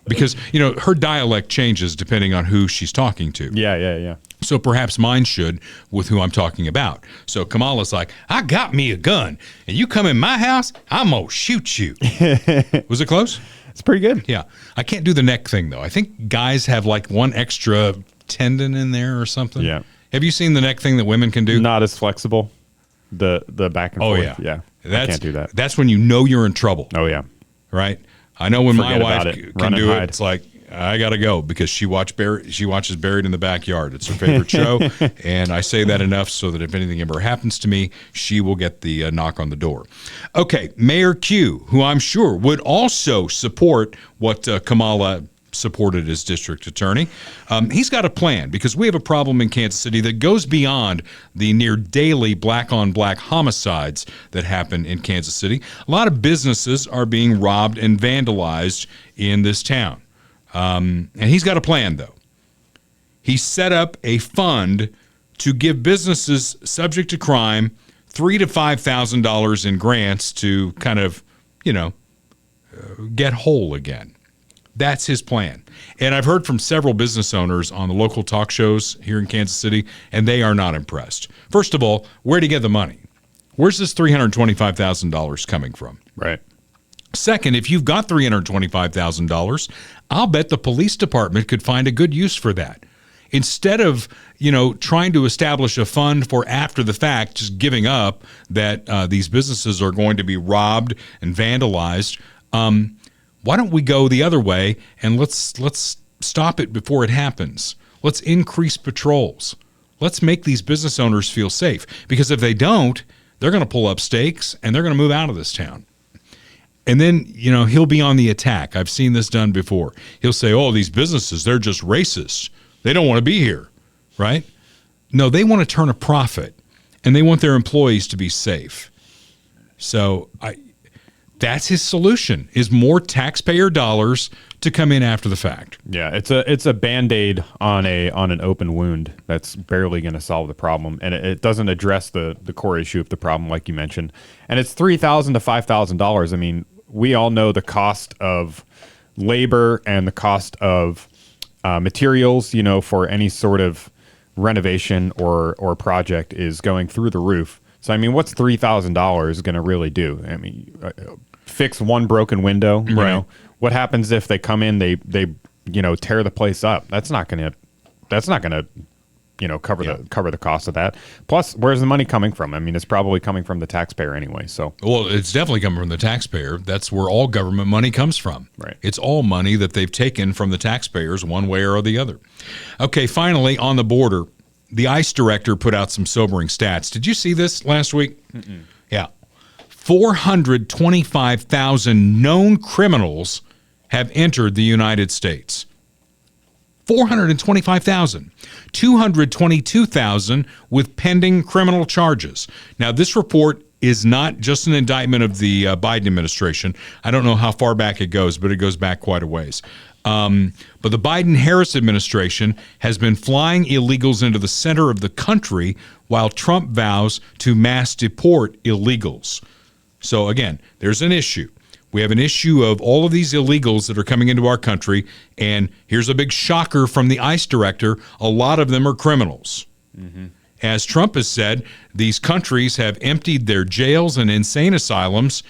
because, you know, her dialect changes depending on who she's talking to. Yeah. So perhaps mine should with who I'm talking about. So Kamala's like, I got me a gun, and you come in my house, I'm going to shoot you. Was it close? It's pretty good. Yeah. I can't do the neck thing, though. I think guys have like one extra tendon in there or something. Yeah. Have you seen the neck thing that women can do? Not as flexible. The back and forth. Yeah. Yeah. I can't do that. That's when you know you're in trouble. Oh, yeah. Right? I know when my Forget wife about it. can Run and do it, hide. it's like, I got to go because she watches Buried in the Backyard. It's her favorite show, and I say that enough so that if anything ever happens to me, she will get the knock on the door. Okay, Mayor Q, who I'm sure would also support what Kamala supported as district attorney. He's got a plan because we have a problem in Kansas City that goes beyond the near daily black-on-black homicides that happen in Kansas City. A lot of businesses are being robbed and vandalized in this town. And he's got a plan, though. He set up a fund to give businesses subject to crime $3,000 to $5,000 in grants to kind of, get whole again. That's his plan. And I've heard from several business owners on the local talk shows here in Kansas City, and they are not impressed. First of all, where'd he get the money? Where's this $325,000 coming from? Right. Second, if you've got $325,000, I'll bet the police department could find a good use for that. Instead of, trying to establish a fund for after the fact, just giving up that these businesses are going to be robbed and vandalized, why don't we go the other way and let's stop it before it happens. Let's increase patrols. Let's make these business owners feel safe. Because if they don't, they're going to pull up stakes and they're going to move out of this town. And then, he'll be on the attack. I've seen this done before. He'll say, oh, these businesses, they're just racist. They don't want to be here, right? No, they want to turn a profit, and they want their employees to be safe. So that's his solution, is more taxpayer dollars to come in after the fact. Yeah, it's a Band-Aid on an open wound that's barely going to solve the problem, and it doesn't address the core issue of the problem, like you mentioned. And it's $3,000 to $5,000. I mean, we all know the cost of labor and the cost of materials, for any sort of renovation or project is going through the roof. So, I mean, what's $3,000 going to really do? I mean, fix one broken window. Right. What happens if they come in, they tear the place up? That's not gonna cover the cost of that. Plus, where's the money coming from? I mean, it's probably coming from the taxpayer anyway. So, well, it's definitely coming from the taxpayer. That's where all government money comes from. Right. It's all money that they've taken from the taxpayers one way or the other. Okay, finally, on the border, the ICE director put out some sobering stats. Did you see this last week? Mm-mm. Yeah. 425,000 known criminals have entered the United States. 425,000. 222,000 with pending criminal charges. Now, this report is not just an indictment of the Biden administration. I don't know how far back it goes, but it goes back quite a ways. But the Biden-Harris administration has been flying illegals into the center of the country while Trump vows to mass deport illegals. So again, there's an issue. We have an issue of all of these illegals that are coming into our country, and here's a big shocker from the ICE director. A lot of them are criminals. Mm-hmm. As Trump has said, these countries have emptied their jails and insane asylums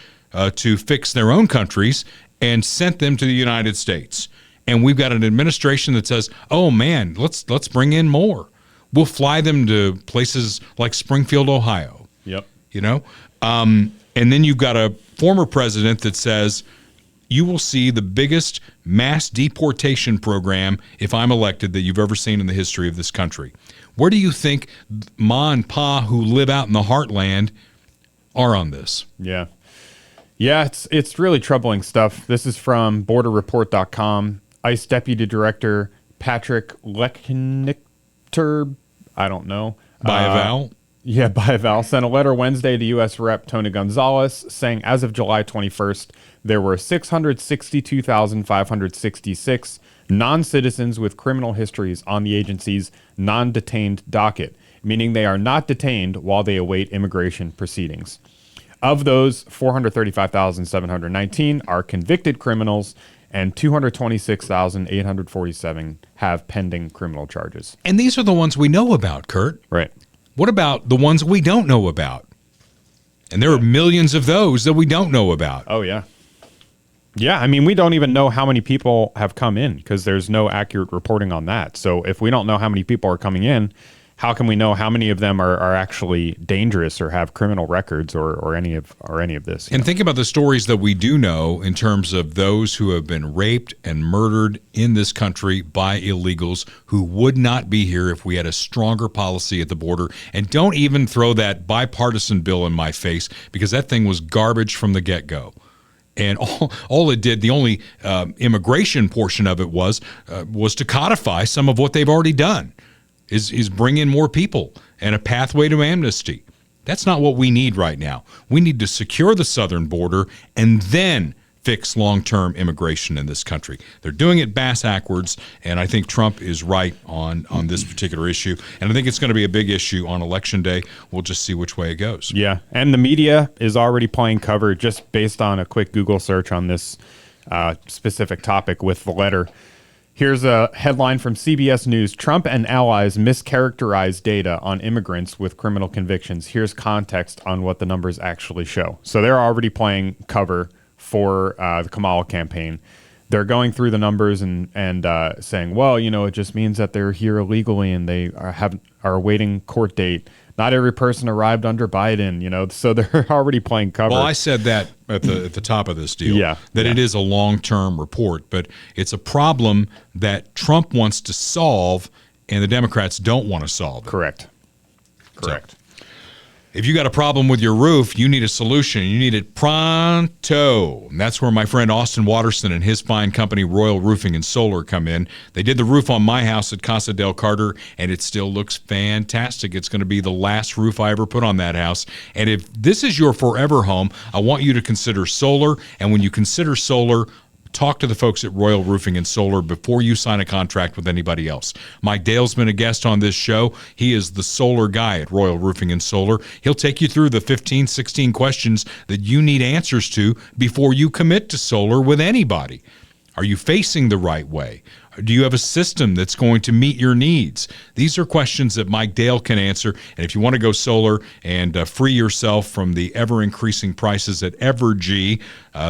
to fix their own countries and sent them to the United States. And we've got an administration that says, oh, man, let's bring in more. We'll fly them to places like Springfield, Ohio. Yep. You know? And then you've got a former president that says, you will see the biggest mass deportation program, if I'm elected, that you've ever seen in the history of this country. Where do you think Ma and Pa who live out in the heartland are on this? Yeah. Yeah, it's really troubling stuff. This is from borderreport.com. ICE Deputy Director Patrick Lechnichter, I don't know. By a vowel? Yeah, by a vowel. Sent a letter Wednesday to U.S. Rep. Tony Gonzalez saying as of July 21st, there were 662,566 non-citizens with criminal histories on the agency's non-detained docket, meaning they are not detained while they await immigration proceedings. Of those, 435,719 are convicted criminals, and 226,847 have pending criminal charges. And these are the ones we know about, Kurt. Right. What about the ones we don't know about? And there are millions of those that we don't know about. Oh, yeah. Yeah, I mean, we don't even know how many people have come in because there's no accurate reporting on that. So if we don't know how many people are coming in, how can we know how many of them are actually dangerous or have criminal records or any of this? And think about the stories that we do know in terms of those who have been raped and murdered in this country by illegals who would not be here if we had a stronger policy at the border. And don't even throw that bipartisan bill in my face, because that thing was garbage from the get-go. And all it did, the only immigration portion of it was to codify some of what they've already done. Is bring in more people and a pathway to amnesty. That's not what we need right now. We need to secure the southern border and then fix long-term immigration in this country. They're doing it bass-backwards, and I think Trump is right on this particular issue. And I think it's going to be a big issue on Election Day. We'll just see which way it goes. Yeah, and the media is already playing cover just based on a quick Google search on this specific topic with the letter. Here's a headline from CBS News. Trump and allies mischaracterize data on immigrants with criminal convictions. Here's context on what the numbers actually show. So they're already playing cover for the Kamala campaign. They're going through the numbers and saying, well, you know, it just means that they're here illegally and they are awaiting court date. Not every person arrived under Biden, you know, so they're already playing cover. Well, I said that at the top of this deal, that it is a long-term report, but it's a problem that Trump wants to solve and the Democrats don't want to solve. Correct. So, if you got a problem with your roof, you need a solution. You need it pronto. And that's where my friend Austin Watterson and his fine company, Royal Roofing and Solar, come in. They did the roof on my house at Casa del Carter, and it still looks fantastic. It's going to be the last roof I ever put on that house. And if this is your forever home, I want you to consider solar. And when you consider solar, talk to the folks at Royal Roofing and Solar before you sign a contract with anybody else. Mike Dale's been a guest on this show. He is the solar guy at Royal Roofing and Solar. He'll take you through the 15, 16 questions that you need answers to before you commit to solar with anybody. Are you facing the right way? Do you have a system that's going to meet your needs? These are questions that Mike Dale can answer. And if you want to go solar and free yourself from the ever-increasing prices at Evergy,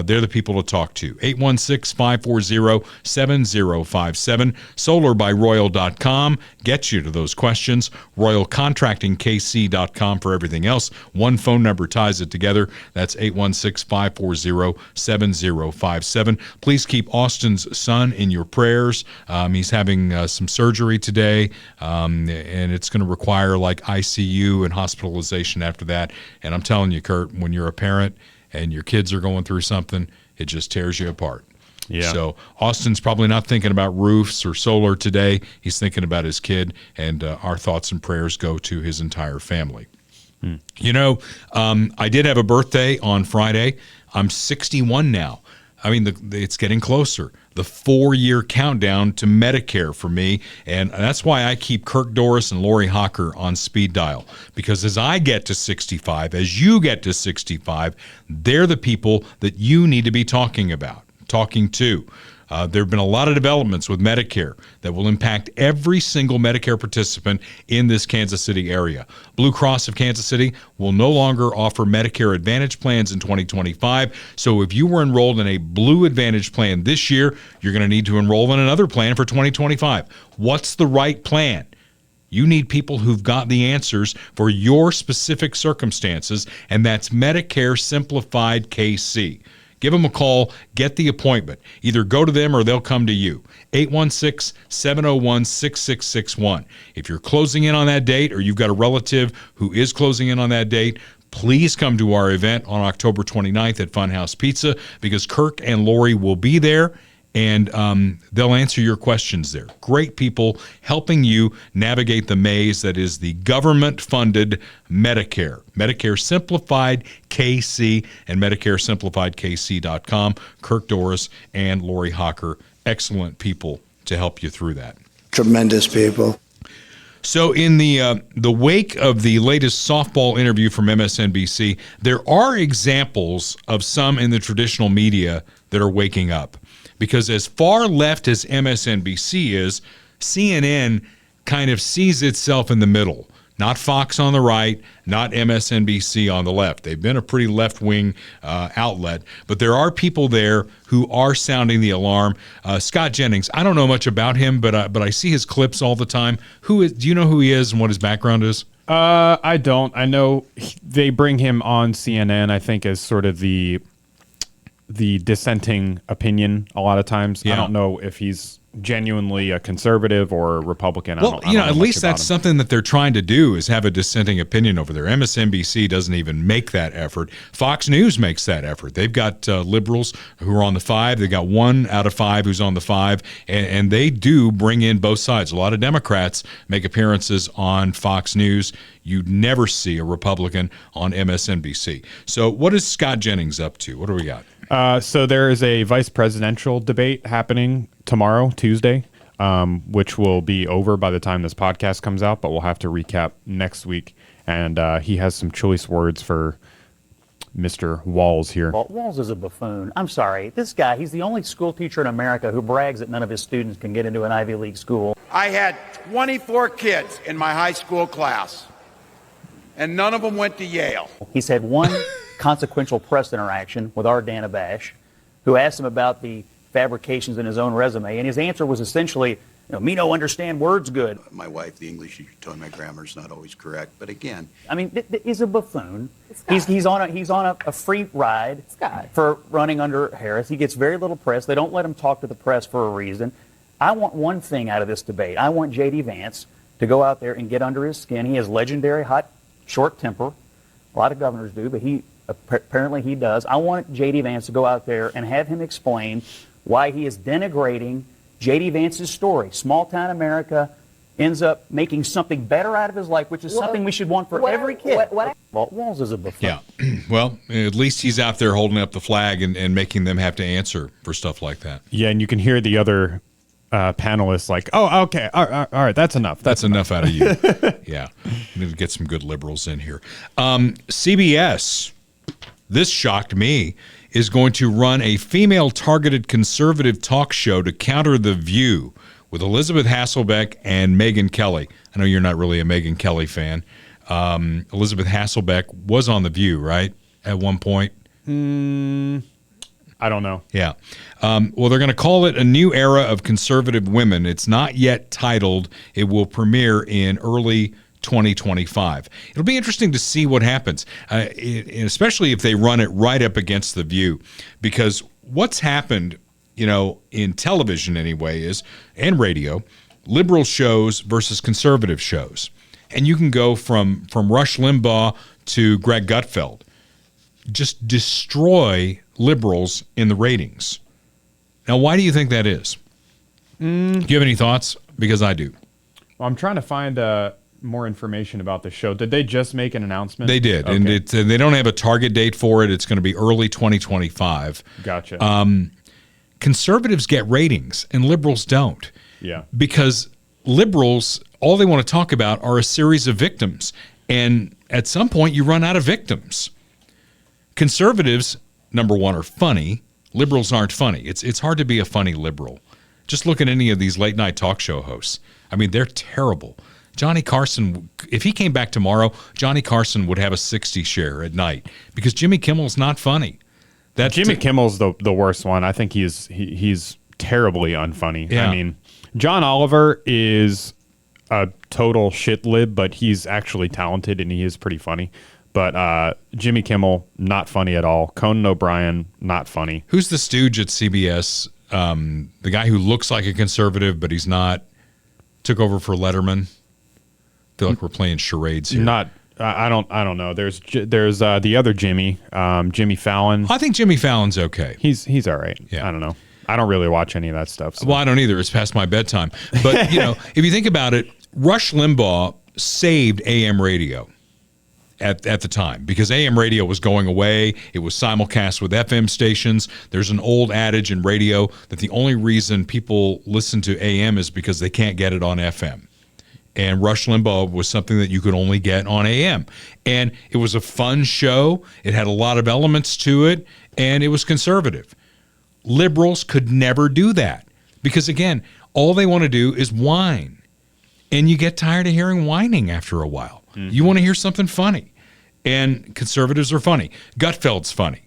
they're the people to talk to. 816-540-7057. Solarbyroyal.com gets you to those questions. RoyalContractingKC.com for everything else. One phone number ties it together. That's 816-540-7057. Please keep Austin's son in your prayers. He's having some surgery today, and it's going to require like ICU and hospitalization after that. And I'm telling you, Kurt, when you're a parent and your kids are going through something, it just tears you apart. Yeah. So Austin's probably not thinking about roofs or solar today. He's thinking about his kid, and our thoughts and prayers go to his entire family. You know, I did have a birthday on Friday. I'm 61 now. I mean, it's getting closer. The 4-year countdown to Medicare for me, and that's why I keep Kirk Doris and Lori Hocker on speed dial, because as I get to 65, as you get to 65, they're the people that you need to be talking to. There have been a lot of developments with Medicare that will impact every single Medicare participant in this Kansas City area. Blue Cross of Kansas City will no longer offer Medicare Advantage plans in 2025. So if you were enrolled in a Blue Advantage plan this year, you're going to need to enroll in another plan for 2025. What's the right plan? You need people who've got the answers for your specific circumstances, and that's Medicare Simplified KC. Give them a call, get the appointment. Either go to them or they'll come to you. 816-701-6661. If you're closing in on that date or you've got a relative who is closing in on that date, please come to our event on October 29th at Funhouse Pizza, because Kirk and Lori will be there, and they'll answer your questions there. Great people helping you navigate the maze that is the government-funded Medicare. Medicare Simplified KC and MedicareSimplifiedKC.com. Kirk Doris and Lori Hocker, excellent people to help you through that. Tremendous people. So in the wake of the latest softball interview from MSNBC, there are examples of some in the traditional media that are waking up. Because as far left as MSNBC is, CNN kind of sees itself in the middle. Not Fox on the right, not MSNBC on the left. They've been a pretty left-wing outlet, but there are people there who are sounding the alarm. Scott Jennings, I don't know much about him, but I see his clips all the time. Do you know who he is and what his background is? I don't. I know they bring him on CNN, I think, as sort of the dissenting opinion a lot of times. Yeah. I don't know if he's genuinely a conservative or a Republican. Well, at least that's something that they're trying to do, is have a dissenting opinion over there. MSNBC doesn't even make that effort. Fox News makes that effort. They've got liberals who are on the 5. They've got 1 out of 5 who's on the 5, and they do bring in both sides. A lot of Democrats make appearances on Fox News. You'd never see a Republican on MSNBC. So what is Scott Jennings up to? What do we got? So there is a vice presidential debate happening tomorrow, Tuesday, which will be over by the time this podcast comes out, but we'll have to recap next week. And he has some choice words for Mr. Walz here. Well, Walz is a buffoon. I'm sorry. This guy, he's the only school teacher in America who brags that none of his students can get into an Ivy League school. I had 24 kids in my high school class, and none of them went to Yale. He's had one consequential press interaction with our Dana Bash, who asked him about the fabrications in his own resume, and his answer was essentially, me no understand words good. My wife, the English teacher, told me my grammar's not always correct, but again, I mean, he's a buffoon. He's on a free ride for running under Harris. He gets very little press. They don't let him talk to the press for a reason. I want one thing out of this debate. I want J.D. Vance to go out there and get under his skin. He has legendary hot, short temper. A lot of governors do, but apparently he does. I want J.D. Vance to go out there and have him explain why he is denigrating J.D. Vance's story. Small-town America ends up making something better out of his life, which is something we should want for every kid. Well, Walz is a buffoon. Yeah. Well, at least he's out there holding up the flag and making them have to answer for stuff like that. Yeah, and you can hear the other panelists like, oh, okay, all right, that's enough. That's enough out of you. Yeah. We need to get some good liberals in here. CBS, this shocked me, is going to run a female-targeted conservative talk show to counter The View with Elizabeth Hasselbeck and Megyn Kelly. I know you're not really a Megyn Kelly fan. Elizabeth Hasselbeck was on The View, right, at one point? I don't know. Yeah. Well, they're going to call it A New Era of Conservative Women. It's not yet titled. It will premiere in early 2025. It'll be interesting to see what happens, especially if they run it right up against The View, because what's happened, in television anyway and radio, liberal shows versus conservative shows. And you can go from Rush Limbaugh to Greg Gutfeld. Just destroy liberals in the ratings. Now, why do you think that is? Do you have any thoughts? Because I do. Well, I'm trying to find more information about the show. Did they just make an announcement? They did, okay. and they don't have a target date for it. It's going to be early 2025. Gotcha. Conservatives get ratings, and liberals don't. Yeah. Because liberals, all they want to talk about are a series of victims, and at some point you run out of victims. Conservatives, number one, are funny. Liberals aren't funny. It's hard to be a funny liberal. Just look at any of these late night talk show hosts. I mean, they're terrible. Johnny Carson, if he came back tomorrow, Johnny Carson would have a 60 share at night because Jimmy Kimmel's not funny. Jimmy Kimmel's the worst one. I think he's terribly unfunny. Yeah. I mean, John Oliver is a total shit lib, but he's actually talented and he is pretty funny. But Jimmy Kimmel, not funny at all. Conan O'Brien, not funny. Who's the stooge at CBS? The guy who looks like a conservative, but he's not, took over for Letterman. I feel like we're playing charades here. I don't know. There's the other Jimmy, Jimmy Fallon. I think Jimmy Fallon's okay. He's all right. Yeah. I don't know. I don't really watch any of that stuff. So. Well, I don't either. It's past my bedtime. But, if you think about it, Rush Limbaugh saved AM radio at the time because AM radio was going away. It was simulcast with FM stations. There's an old adage in radio that the only reason people listen to AM is because they can't get it on FM. And Rush Limbaugh was something that you could only get on AM. And it was a fun show. It had a lot of elements to it, and it was conservative. Liberals could never do that because, again, all they want to do is whine. And you get tired of hearing whining after a while. Mm-hmm. You want to hear something funny. And conservatives are funny. Gutfeld's funny.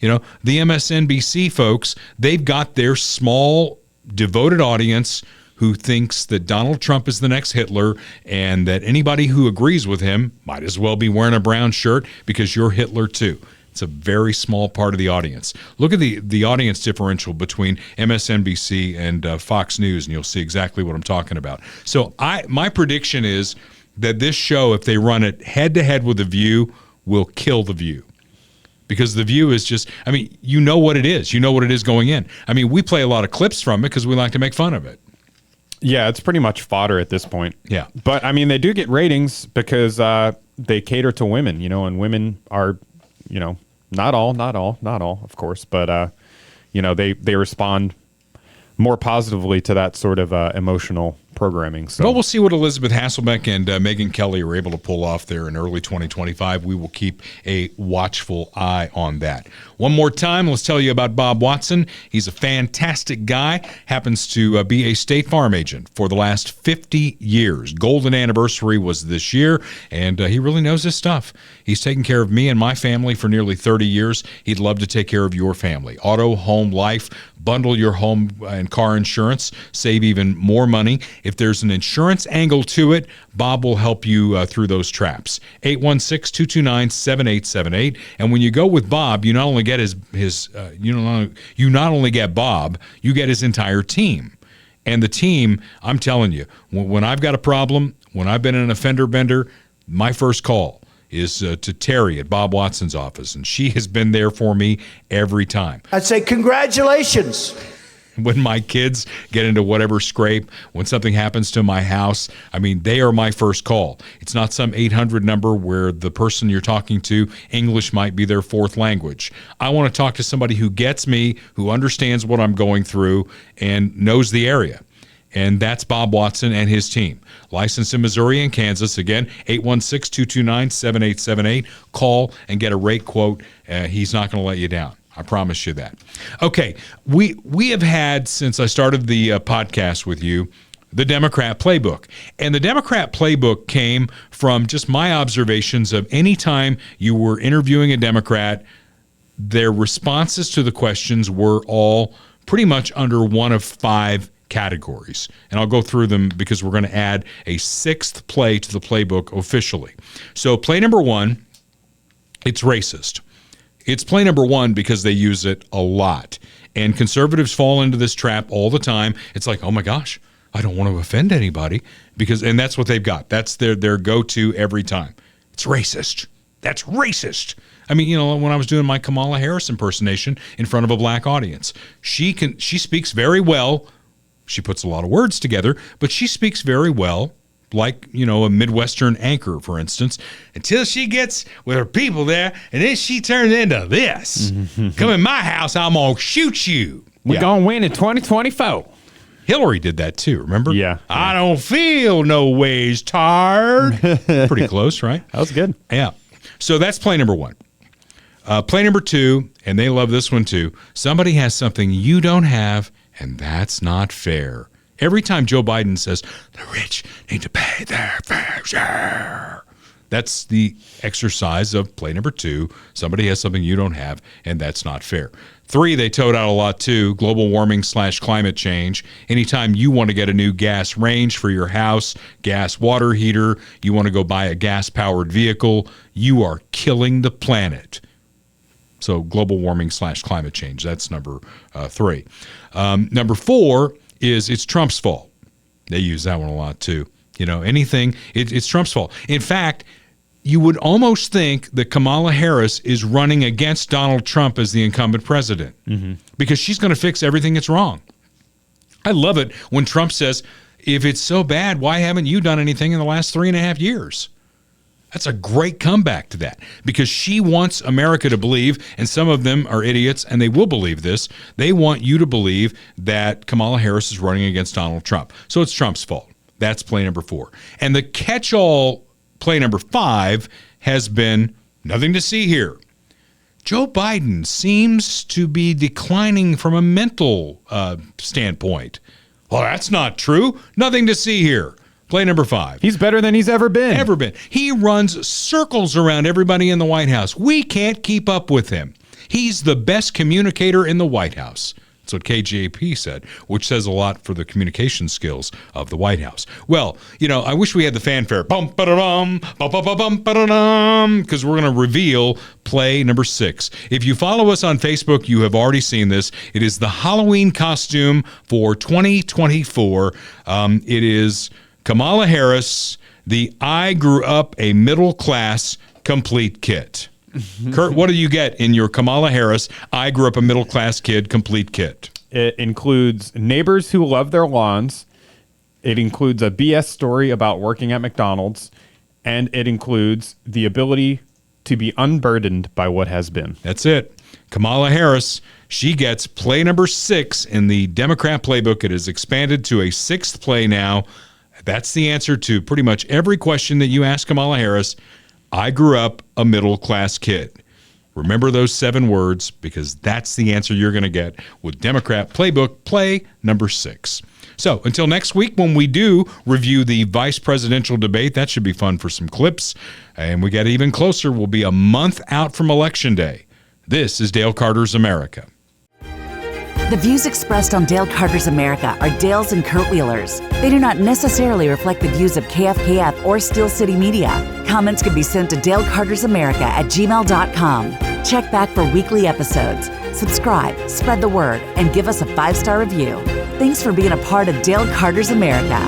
The MSNBC folks, they've got their small, devoted audience who thinks that Donald Trump is the next Hitler and that anybody who agrees with him might as well be wearing a brown shirt because you're Hitler too. It's a very small part of the audience. Look at the audience differential between MSNBC and Fox News, and you'll see exactly what I'm talking about. So my prediction is that this show, if they run it head-to-head with The View, will kill The View. Because The View is just, you know what it is. You know what it is going in. We play a lot of clips from it because we like to make fun of it. Yeah, it's pretty much fodder at this point. Yeah. But, they do get ratings because they cater to women, and women are, not all, of course, but, they respond more positively to that sort of emotional programming. So. Well, we'll see what Elizabeth Hasselbeck and Megyn Kelly are able to pull off there in early 2025. We will keep a watchful eye on that. One more time, let's tell you about Bob Watson. He's a fantastic guy, happens to be a State Farm agent for the last 50 years. Golden anniversary was this year, and he really knows his stuff. He's taken care of me and my family for nearly 30 years. He'd love to take care of your family. Auto, home, life, bundle your home and car insurance, save even more money. If there's an insurance angle to it, Bob will help you through those traps. 816-229-7878. And when you go with Bob, you not only get you not only get Bob, you get his entire team. And the team, I'm telling you, when I've got a problem, when I've been an offender bender, my first call is to Terry at Bob Watson's office, and she has been there for me every time. I'd say congratulations. When my kids get into whatever scrape, when something happens to my house, they are my first call. It's not some 800 number where the person you're talking to, English might be their fourth language. I want to talk to somebody who gets me, who understands what I'm going through, and knows the area. And that's Bob Watson and his team. Licensed in Missouri and Kansas. Again, 816-229-7878. Call and get a rate quote. He's not going to let you down. I promise you that. Okay, we have had, since I started the podcast with you, the Democrat playbook. And the Democrat playbook came from just my observations of any time you were interviewing a Democrat, their responses to the questions were all pretty much under one of 5 categories. And I'll go through them because we're going to add a 6th play to the playbook officially. So play number 1, it's racist. It's play number 1 because they use it a lot. And conservatives fall into this trap all the time. It's like, oh my gosh, I don't want to offend anybody and that's what they've got. That's their go-to every time. It's racist. That's racist. When I was doing my Kamala Harris impersonation in front of a black audience, she speaks very well. She puts a lot of words together, but she speaks very well like, a Midwestern anchor, for instance, until she gets with her people there, and then she turns into this. Come in my house, I'm going to shoot you. We're going to win in 2024. Hillary did that too, remember? Yeah. I don't feel no ways tired. Pretty close, right? That was good. Yeah. So that's play number one. Play number two, and they love this one too. Somebody has something you don't have, and that's not fair. Every time Joe Biden says, the rich need to pay their fair share, that's the exercise of play number two. Somebody has something you don't have, and that's not fair. 3, they toed out a lot too, global warming / climate change. Anytime you want to get a new gas range for your house, gas water heater, you want to go buy a gas-powered vehicle, you are killing the planet. So global warming / climate change, that's number 3. Number 4 is it's Trump's fault. They use that one a lot too. Anything, it's Trump's fault. In fact, you would almost think that Kamala Harris is running against Donald Trump as the incumbent president because she's going to fix everything that's wrong. I love it when Trump says, if it's so bad, why haven't you done anything in the last 3.5 years? That's a great comeback to that because she wants America to believe, and some of them are idiots and they will believe this, they want you to believe that Kamala Harris is running against Donald Trump. So it's Trump's fault. That's play number 4. And the catch-all play number 5 has been nothing to see here. Joe Biden seems to be declining from a mental standpoint. Well, that's not true. Nothing to see here. Play number 5. He's better than he's ever been. He runs circles around everybody in the White House. We can't keep up with him. He's the best communicator in the White House. That's what KJP said, which says a lot for the communication skills of the White House. Well, I wish we had the fanfare. Bum, ba-da-dum, bum, ba-da-dum, because we're going to reveal play number 6. If you follow us on Facebook, you have already seen this. It is the Halloween costume for 2024. It is Kamala Harris, the I Grew Up a Middle Class complete kit. Kurt, what do you get in your Kamala Harris, I Grew Up a Middle Class Kid complete kit? It includes neighbors who love their lawns. It includes a BS story about working at McDonald's. And it includes the ability to be unburdened by what has been. That's it. Kamala Harris, she gets play number 6 in the Democrat playbook. It has expanded to a 6th play now. That's the answer to pretty much every question that you ask Kamala Harris. I grew up a middle-class kid. Remember those 7 words because that's the answer you're going to get with Democrat Playbook play number 6. So until next week when we do review the vice presidential debate, that should be fun for some clips. And we get even closer. We'll be a month out from Election Day. This is Dale Carter's America. The views expressed on Dale Carter's America are Dale's and Kurt Wheeler's. They do not necessarily reflect the views of KFKF or Steel City Media. Comments can be sent to dalecartersamerica@gmail.com. Check back for weekly episodes. Subscribe, spread the word, and give us a 5-star review. Thanks for being a part of Dale Carter's America.